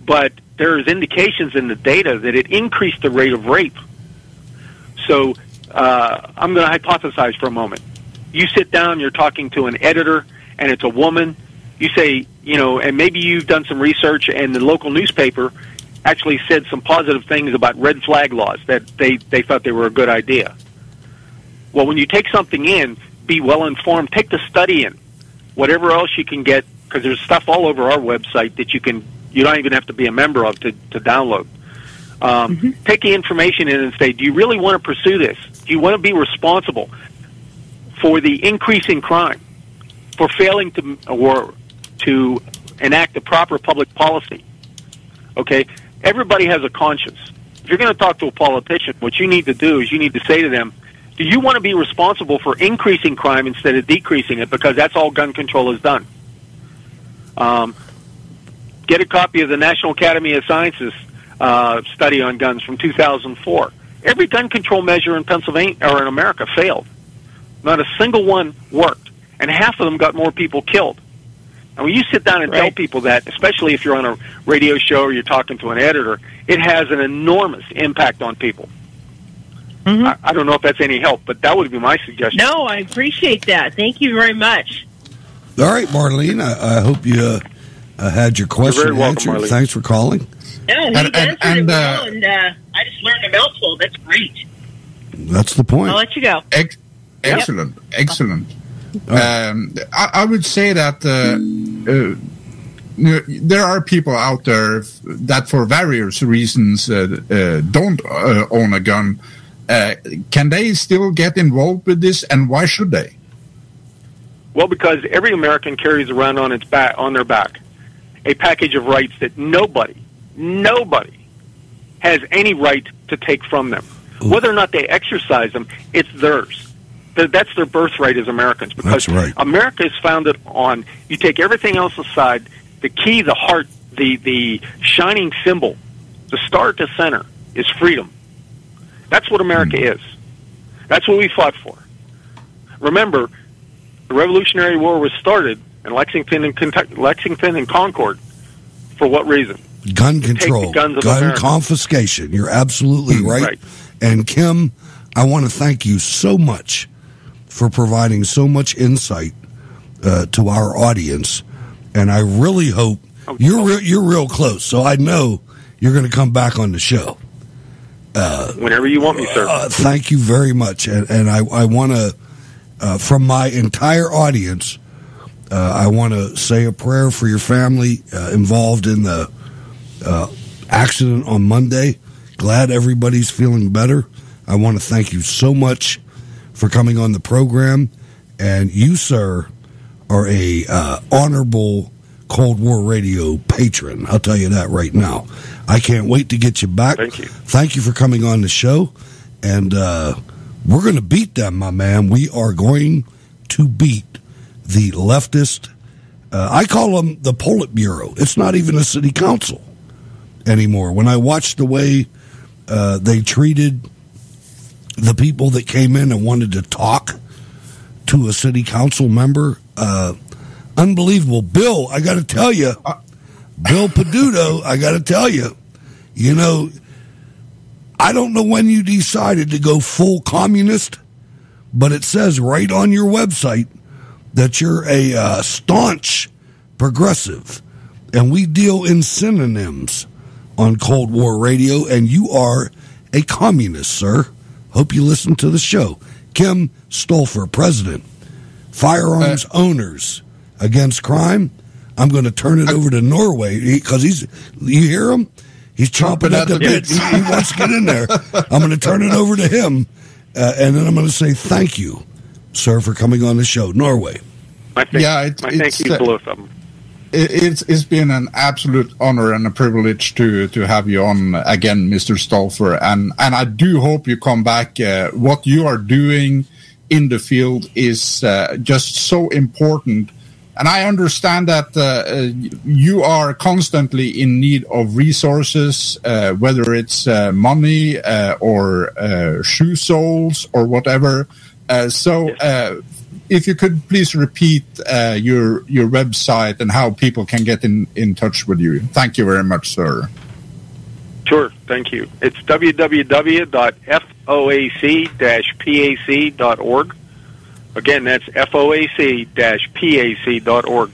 but there is indications in the data that it increased the rate of rape. So I'm going to hypothesize for a moment. You sit down, you're talking to an editor, and it's a woman. You say, and maybe you've done some research, and the local newspaper actually said some positive things about red flag laws, that they thought they were a good idea. Well, when you take something in, be well informed, take the study in, whatever else you can get, because there's stuff all over our website that you don't even have to be a member of to download. Take the information in and say, do you really want to pursue this? Do you want to be responsible for the increase in crime, for failing to enact the proper public policy? Okay? Everybody has a conscience. If you're going to talk to a politician, what you need to do is you need to say to them, do you want to be responsible for increasing crime instead of decreasing it? Because that's all gun control has done. Get a copy of the National Academy of Sciences study on guns from 2004. Every gun control measure in Pennsylvania or in America failed. Not a single one worked, and half of them got more people killed. And when you sit down and tell people that, especially if you're on a radio show or you're talking to an editor, it has an enormous impact on people. I don't know if that's any help, but that would be my suggestion. No, I appreciate that. Thank you very much. All right, Marlene, I hope you had your question You're very welcome, answered. Marlene. Thanks for calling. Yeah, he answered it well, and I just learned a mouthful. That's great. That's the point. I'll let you go. Excellent. I would say that there are people out there that for various reasons don't own a gun. Can they still get involved with this, and why should they? Well, because every American carries around on their back, a package of rights that nobody has any right to take from them. Whether or not they exercise them, it's theirs. That's their birthright as Americans. Because That's right. America is founded on, you take everything else aside, the key, the heart, the shining symbol, the star at the center is freedom. That's what America is. That's what we fought for. Remember, the Revolutionary War was started in Lexington and Concord. For what reason? Gun control, gun America. confiscation. You're absolutely right. And Kim, I want to thank you so much for providing so much insight to our audience. And I really hope you're real close. So I know you're going to come back on the show. Whenever you want me, sir. Thank you very much. And I want to, from my entire audience, I want to say a prayer for your family involved in the accident on Monday. Glad everybody's feeling better. I want to thank you so much for coming on the program. And you, sir, are a honorable Cold War Radio patron. I'll tell you that right now. I can't wait to get you back. Thank you. Thank you for coming on the show. And we're going to beat them, my man. We are going to beat the leftist. I call them the Politburo. It's not even a city council anymore. When I watched the way they treated the people that came in and wanted to talk to a city council member, unbelievable. Bill, I got to tell you, Bill Peduto, I got to tell you, you know, I don't know when you decided to go full communist, but it says right on your website that you're a staunch progressive, and we deal in synonyms on Cold War Radio, and you are a communist, sir. Hope you listen to the show. Kim Stolfer, President, Firearms Owners Against Crime. I'm going to turn it over to Norway because you hear him? He's chomping at the bit. He wants to get in there. I'm going to turn it over to him, and then I'm going to say thank you, sir, for coming on the show. Norway. Thank you to both of them. It's been an absolute honor and a privilege to have you on again, Mr. Stolfer, and I do hope you come back. What you are doing in the field is just so important, and I understand that you are constantly in need of resources, whether it's money or shoe soles or whatever. If you could please repeat your website and how people can get in touch with you. Thank you very much, sir. Sure, thank you. It's www.foac-pac.org. Again, that's foac-pac.org.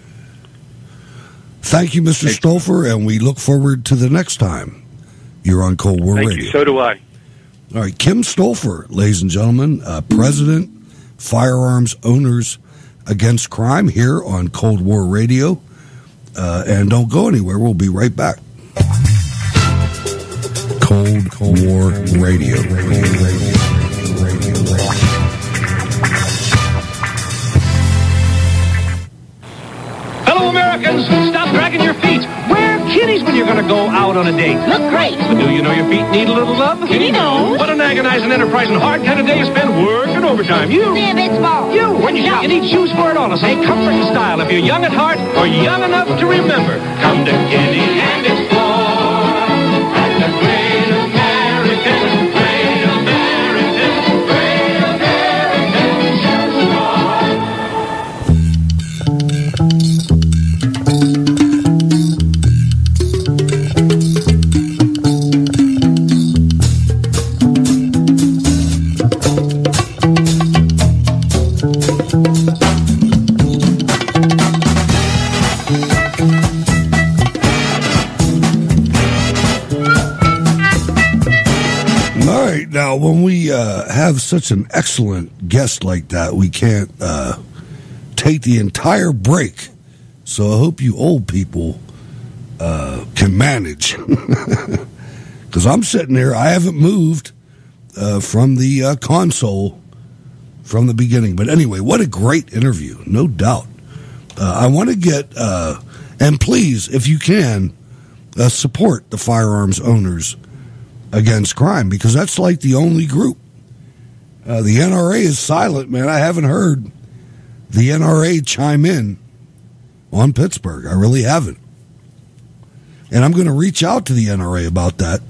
Thank you, Mr. Stolfer, and we look forward to the next time you're on Cold War Radio. Thank you, so do I. All right, Kim Stolfer, ladies and gentlemen, President, Firearms Owners Against Crime here on Cold War Radio. And don't go anywhere. We'll be right back. Cold War Radio. Hello, Americans. Stop dragging your feet. Wear kitties when you're going to go out on a date. Look great. But do you know your feet need a little love? Kitty knows. What an agonizing, enterprising, hard kind of day you spend working overtime. You. It's small. You. When you shop, you need shoes for it all. Say comfort and style. If you're young at heart or young enough to remember, come to Kitty and explore at the Great American Now, when we have such an excellent guest like that, we can't take the entire break. So I hope you old people can manage. Because I'm sitting there, I haven't moved from the console from the beginning. But anyway, what a great interview, no doubt. I want to get, and please, if you can, support the Firearms Owners against crime, because that's like the only group. The NRA is silent, man. I haven't heard the NRA chime in on Pittsburgh. I really haven't. And I'm going to reach out to the NRA about that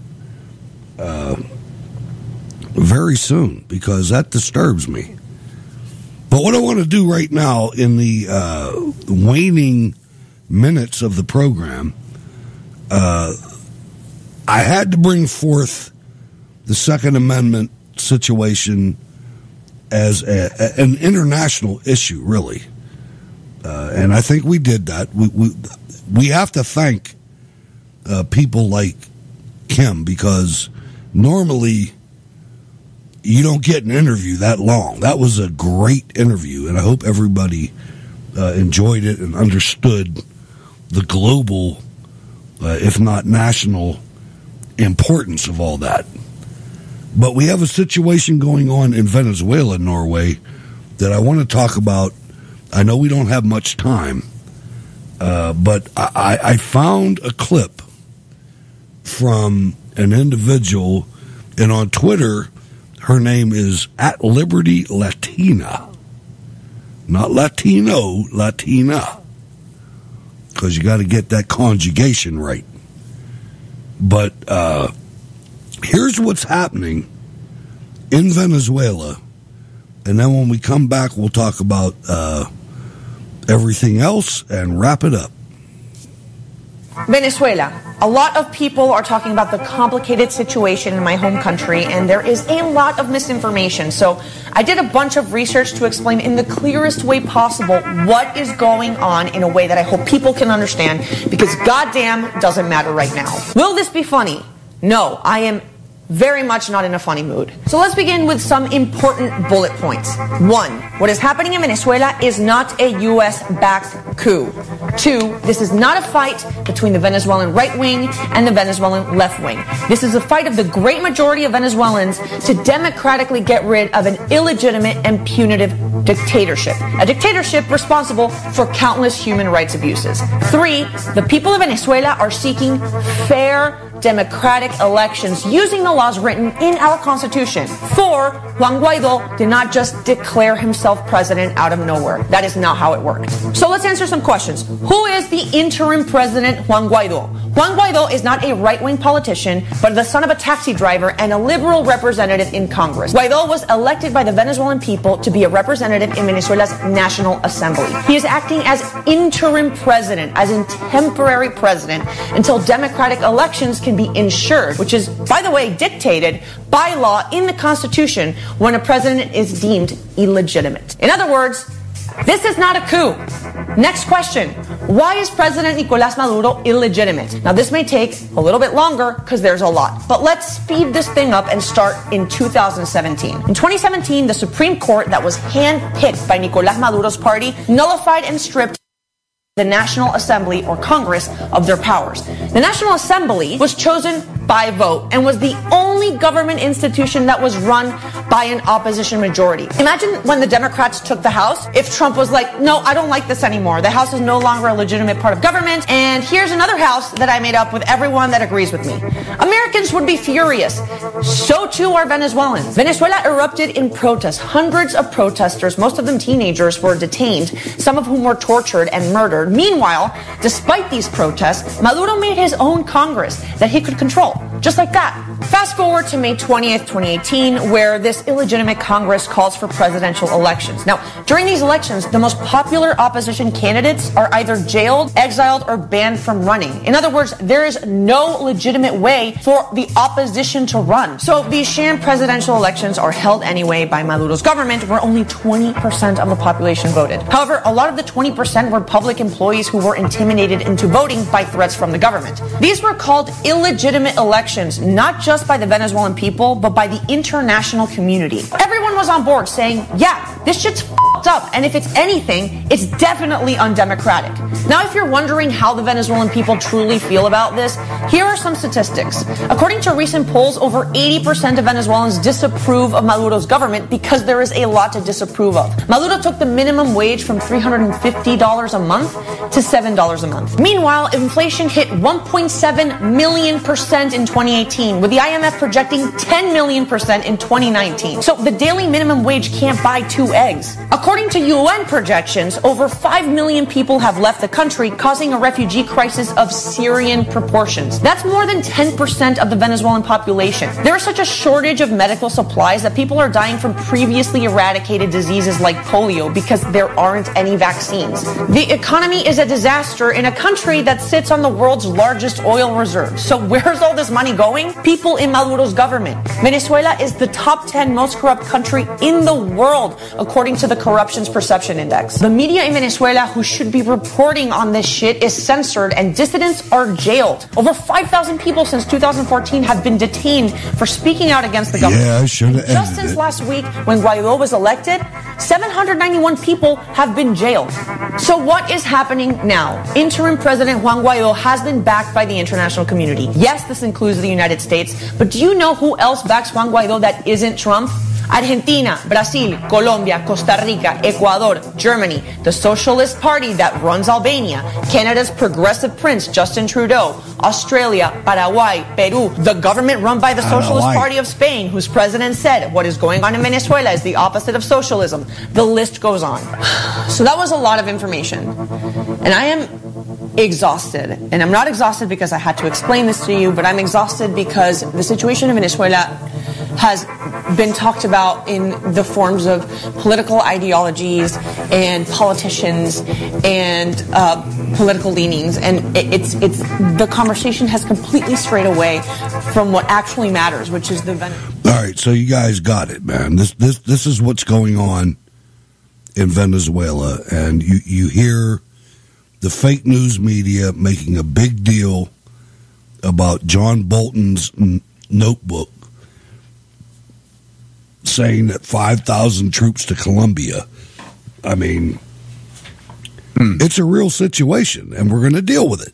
very soon, because that disturbs me. But what I want to do right now in the waning minutes of the program, I had to bring forth the Second Amendment situation as an international issue, really. And I think we did that. We have to thank people like Kim, because normally you don't get an interview that long. That was a great interview, and I hope everybody enjoyed it and understood the global, if not national, importance of all that. But we have a situation going on in Venezuela, Norway, that I want to talk about. I know we don't have much time, but I found a clip from an individual, and on Twitter, her name is @LibertyLatina. Not Latino, Latina. Because you got to get that conjugation right. But here's what's happening in Venezuela. And then when we come back, we'll talk about everything else and wrap it up. Venezuela. A lot of people are talking about the complicated situation in my home country, and there is a lot of misinformation. So I did a bunch of research to explain in the clearest way possible what is going on in a way that I hope people can understand, because goddamn doesn't matter right now. Will this be funny? No, I am very much not in a funny mood. So let's begin with some important bullet points. 1. What is happening in Venezuela is not a U.S.-backed coup. 2. This is not a fight between the Venezuelan right wing and the Venezuelan left wing. This is a fight of the great majority of Venezuelans to democratically get rid of an illegitimate and punitive dictatorship. A dictatorship responsible for countless human rights abuses. 3. The people of Venezuela are seeking fair, democratic elections using the laws written in our Constitution. 4. Juan Guaido did not just declare himself president out of nowhere. That is not how it worked. So let's answer some questions. Who is the interim president, Juan Guaido? Juan Guaido is not a right-wing politician, but the son of a taxi driver and a liberal representative in Congress. Guaido was elected by the Venezuelan people to be a representative in Venezuela's National Assembly. He is acting as interim president, as in temporary president, until democratic elections can be ensured, which is, by the way, dictated by law in the Constitution when a president is deemed illegitimate. In other words, this is not a coup. Next question. Why is President Nicolás Maduro illegitimate? Now, this may take a little bit longer because there's a lot. But let's speed this thing up and start in 2017. In 2017, the Supreme Court that was handpicked by Nicolás Maduro's party nullified and stripped the National Assembly, or Congress, of their powers. The National Assembly was chosen by vote and was the only government institution that was run by an opposition majority. Imagine when the Democrats took the House, if Trump was like, no, I don't like this anymore. The House is no longer a legitimate part of government, and here's another House that I made up with everyone that agrees with me. Americans would be furious. So too are Venezuelans. Venezuela erupted in protests. Hundreds of protesters, most of them teenagers, were detained, some of whom were tortured and murdered. Meanwhile, despite these protests, Maduro made his own Congress that he could control, just like that. Fast forward to May 20th, 2018, where this illegitimate Congress calls for presidential elections. Now, during these elections, the most popular opposition candidates are either jailed, exiled, or banned from running. In other words, there is no legitimate way for the opposition to run. So these sham presidential elections are held anyway by Maduro's government, where only 20% of the population voted. However, a lot of the 20% were public employees who were intimidated into voting by threats from the government. These were called illegitimate elections, not just by the Venezuelan people, but by the international community. Everyone was on board saying, yeah, this shit's f***ed up, and if it's anything, it's definitely undemocratic. Now, if you're wondering how the Venezuelan people truly feel about this, here are some statistics. According to recent polls, over 80% of Venezuelans disapprove of Maduro's government because there is a lot to disapprove of. Maduro took the minimum wage from $350 a month to $7 a month. Meanwhile, inflation hit 1.7 million % in 2018, with the IMF projecting 10 million % in 2019. So the daily minimum wage can't buy 2 eggs. According to UN projections, over 5 million people have left the country, causing a refugee crisis of Syrian proportions. That's more than 10% of the Venezuelan population. There is such a shortage of medical supplies that people are dying from previously eradicated diseases like polio because there aren't any vaccines. The economy is a disaster in a country that sits on the world's largest oil reserves. So where's all this money going? People in Maduro's government. Venezuela is the top 10 most corrupt country in the world, according to the Corruption's Perception Index. The media in Venezuela who should be reporting on this shit is censored and dissidents are jailed. Over 5,000 people since 2014 have been detained for speaking out against the government. Yeah, I should have. Just since last week, when Guaido was elected, 791 people have been jailed. So what is happening now? Interim President Juan Guaido has been backed by the international community. Yes, this includes the United States, but do you know who else backs Juan Guaido that isn't Trump? Argentina, Brazil, Colombia, Costa Rica, Ecuador, Germany, the Socialist Party that runs Albania, Canada's progressive prince Justin Trudeau, Australia, Paraguay, Peru, the government run by the Socialist Party of Spain, whose president said what is going on in Venezuela is the opposite of socialism. The list goes on. So that was a lot of information. And I am exhausted. And I'm not exhausted because I had to explain this to you, but I'm exhausted because the situation in Venezuela has been talked about in the forms of political ideologies and politicians and political leanings, and it's the conversation has completely strayed away from what actually matters, which is the All right, so you guys got it, man. This is what's going on in Venezuela, and you hear the fake news media making a big deal about John Bolton's notebook, saying that 5,000 troops to Colombia. I mean, it's a real situation, and we're going to deal with it.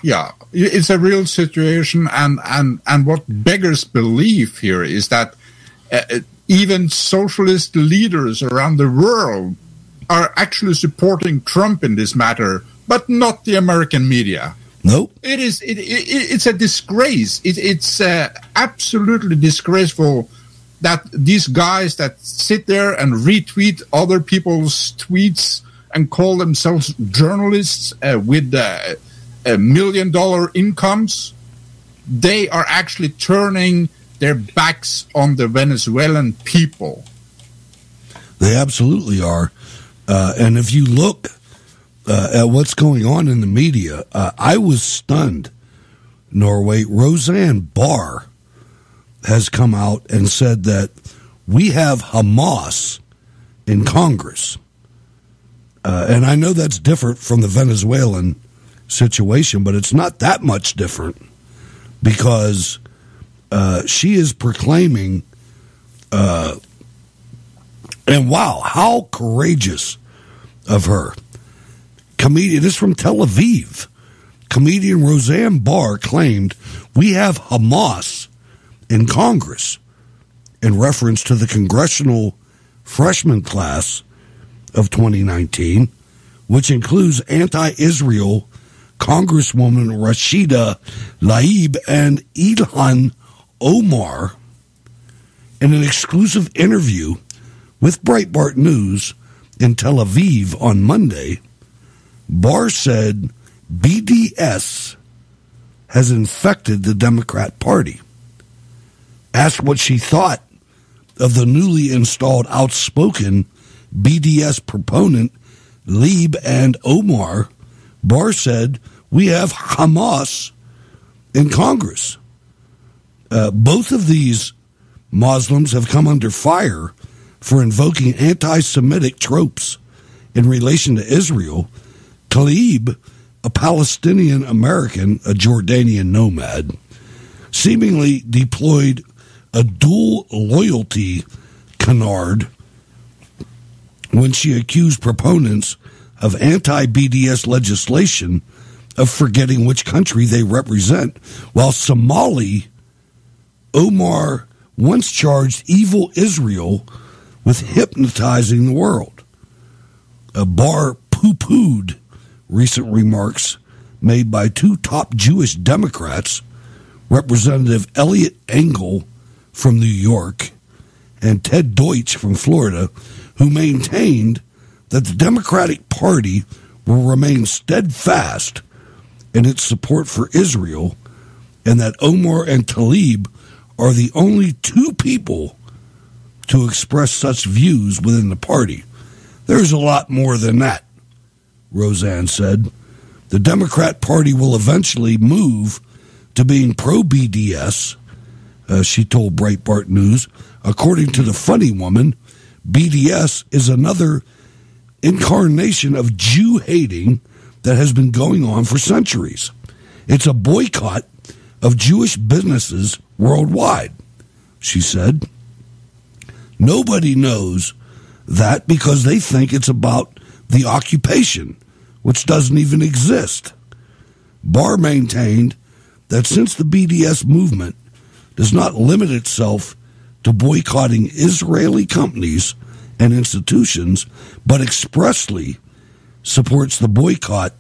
Yeah, it's a real situation, and what beggars belief here is that even socialist leaders around the world are actually supporting Trump in this matter, but not the American media. Nope. It's a disgrace. It's absolutely disgraceful that these guys that sit there and retweet other people's tweets and call themselves journalists with $1 million incomes, they are actually turning their backs on the Venezuelan people. They absolutely are. And if you look at what's going on in the media, I was stunned. Norway, Roseanne Barr has come out and said that we have Hamas in Congress. And I know that's different from the Venezuelan situation, but it's not that much different because she is proclaiming, and wow, how courageous of her. Comedian, this is from Tel Aviv. Comedian Roseanne Barr claimed, we have Hamas in Congress, in reference to the congressional freshman class of 2019, which includes anti-Israel Congresswoman Rashida Tlaib and Ilhan Omar. In an exclusive interview with Breitbart News in Tel Aviv on Monday, Barr said BDS has infected the Democrat Party. Asked what she thought of the newly installed outspoken BDS proponent Tlaib and Omar, Barr said, we have Hamas in Congress. Both of these Muslims have come under fire for invoking anti-Semitic tropes in relation to Israel. Tlaib, a Palestinian American, a Jordanian nomad, seemingly deployed a dual loyalty canard when she accused proponents of anti-BDS legislation of forgetting which country they represent, while Somali Omar once charged evil Israel with hypnotizing the world. Barr poo-pooed recent remarks made by two top Jewish Democrats, Representative Elliot Engel from New York and Ted Deutsch from Florida, who maintained that the Democratic Party will remain steadfast in its support for Israel and that Omar and Tlaib are the only two people to express such views within the party. There's a lot more than that, Roseanne said. The Democrat Party will eventually move to being pro-BDS, she told Breitbart News. According to the funny woman, BDS is another incarnation of Jew-hating that has been going on for centuries. It's a boycott of Jewish businesses worldwide, she said. Nobody knows that because they think it's about the occupation, which doesn't even exist. Barr maintained that since the BDS movement does not limit itself to boycotting Israeli companies and institutions, but expressly supports the boycott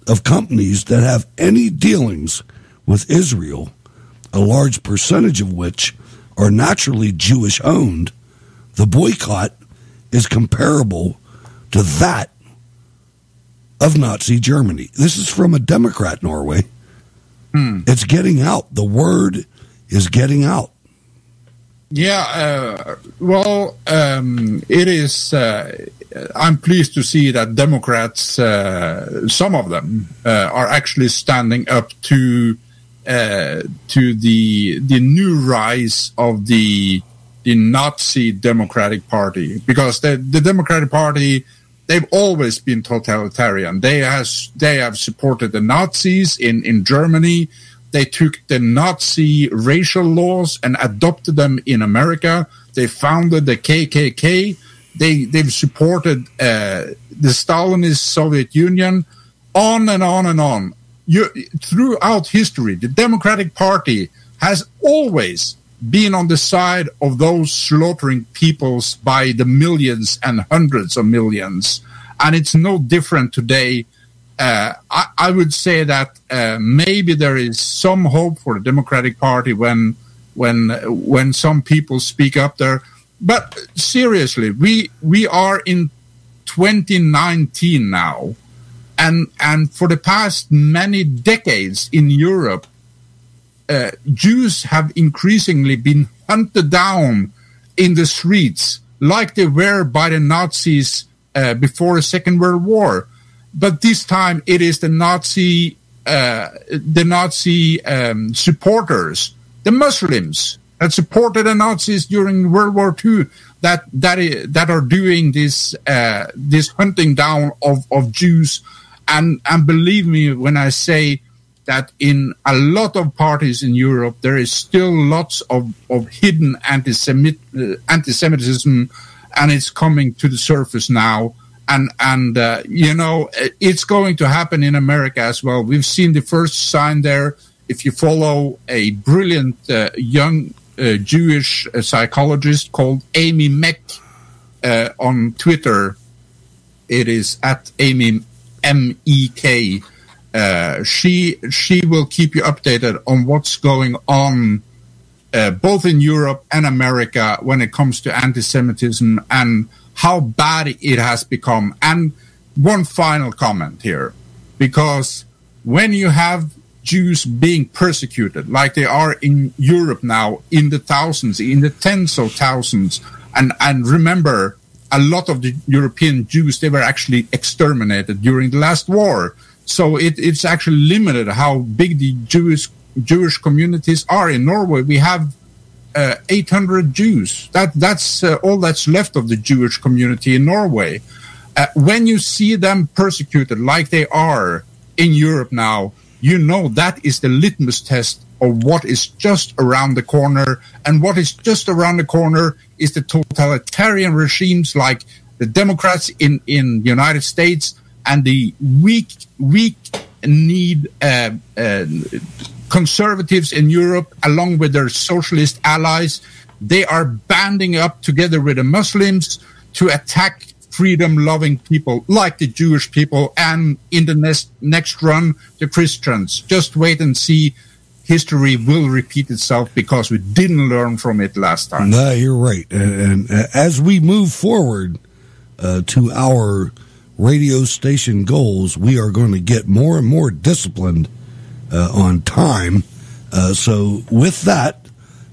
of companies that have any dealings with Israel, a large percentage of which are naturally Jewish-owned, the boycott is comparable to that of Nazi Germany. This is from a Democrat, Norway. It's getting out. The word is getting out. Yeah, it is. I'm pleased to see that Democrats, some of them, are actually standing up to the new rise of the Nazi Democratic Party, because the Democratic Party, they've always been totalitarian. They have supported the Nazis in Germany. They took the Nazi racial laws and adopted them in America. They founded the KKK. They've supported the Stalinist Soviet Union, on and on and on. Throughout history, the Democratic Party has always been on the side of those slaughtering peoples by the millions and hundreds of millions. And it's no different today. I would say that maybe there is some hope for the Democratic Party when some people speak up there. But seriously, we are in 2019 now, and for the past many decades in Europe, Jews have increasingly been hunted down in the streets like they were by the Nazis before the Second World War. But this time it is the Nazi supporters, the Muslims that supported the Nazis during World War II, that are doing this hunting down of Jews. And believe me when I say that in a lot of parties in Europe, there is still lots of hidden anti-Semitism, and it's coming to the surface now. And it's going to happen in America as well. We've seen the first sign there. If you follow a brilliant young Jewish psychologist called Amy Meck on Twitter, it is at Amy M-E-K. She will keep you updated on what's going on both in Europe and America when it comes to anti-Semitism and how bad it has become. And one final comment here, because when you have Jews being persecuted like they are in Europe now, in the thousands, in the tens of thousands, and remember, a lot of the European Jews, they were actually exterminated during the last war. So it's actually limited how big the Jewish communities are. In Norway, we have 800 Jews. That's all that's left of the Jewish community in Norway. When you see them persecuted like they are in Europe now, you know that is the litmus test of what is just around the corner. And what is just around the corner is the totalitarian regimes like the Democrats in the United States and the weak-kneed conservatives in Europe, along with their socialist allies. They are banding up together with the Muslims to attack freedom-loving people like the Jewish people, and in the next run, the Christians. Just wait and see. History will repeat itself because we didn't learn from it last time. No, you're right. And as we move forward to our radio station goals, we are going to get more and more disciplined on time. So with that,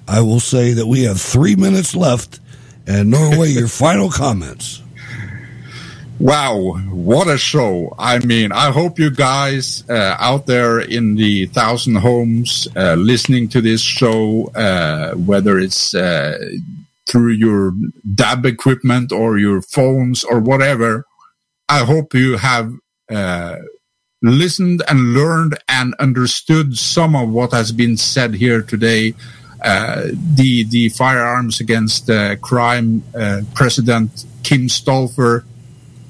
I will say that we have 3 minutes left. And Norway, your final comments. Wow, what a show. I mean, I hope you guys out there in the 1,000 homes listening to this show, whether it's through your DAB equipment or your phones or whatever, I hope you have listened and learned and understood some of what has been said here today. The firearms against crime, President Kim Stolfer.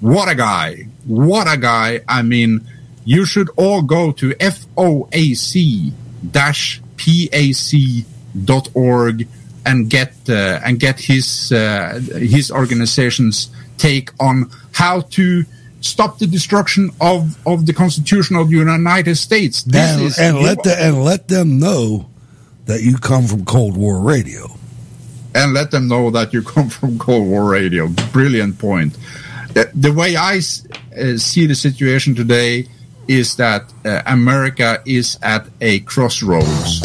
What a guy. What a guy. I mean, you should all go to foac-pac.org and get his organization's take on how to stop the destruction of the Constitution of the United States. Let them know that you come from Cold War Radio. And let them know that you come from Cold War Radio. Brilliant point. The way I see the situation today is that America is at a crossroads.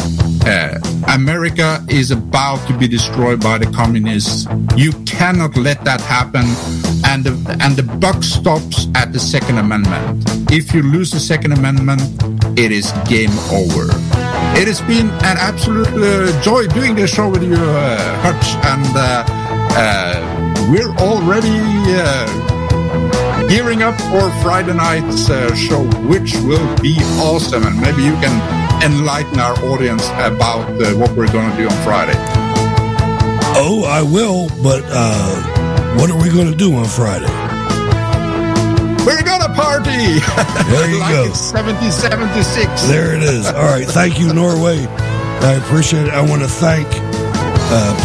America is about to be destroyed by the communists. You cannot let that happen. And the buck stops at the Second Amendment. If you lose the Second Amendment, it is game over. It has been an absolute joy doing this show with you, Hutch, and we're already gearing up for Friday night's show, which will be awesome, and maybe you can enlighten our audience about what we're going to do on Friday. Oh, I will, but what are we going to do on Friday? We're going to party! There you like go. It's 70-76. There it is. All right. Thank you, Norway. I appreciate it. I want to thank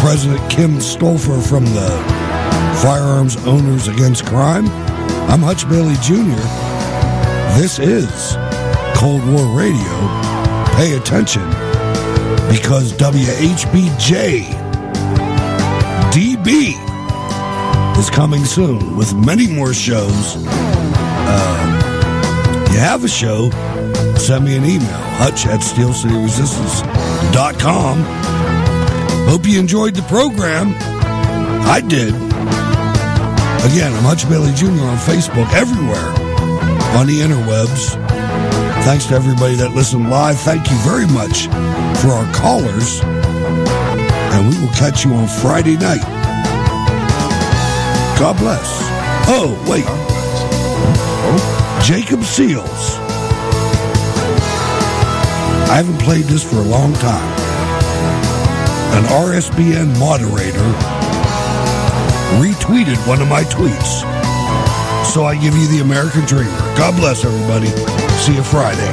President Kim Stolfer from the Firearms Owners Against Crime. I'm Hutch Bailey Jr. This is Cold War Radio. Pay attention, because Whbj-Db is coming soon with many more shows. You have a show, send me an email, hutch@steelcityresistance.com. Hope you enjoyed the program. I did. Again, I'm Hutch Bailey Jr. on Facebook, everywhere on the interwebs. Thanks to everybody that listened live. Thank you very much for our callers. And we will catch you on Friday night. God bless. Oh, wait. Jacob Seals. I haven't played this for a long time. An RSBN moderator retweeted one of my tweets. So I give you the American Dreamer. God bless everybody. See you Friday.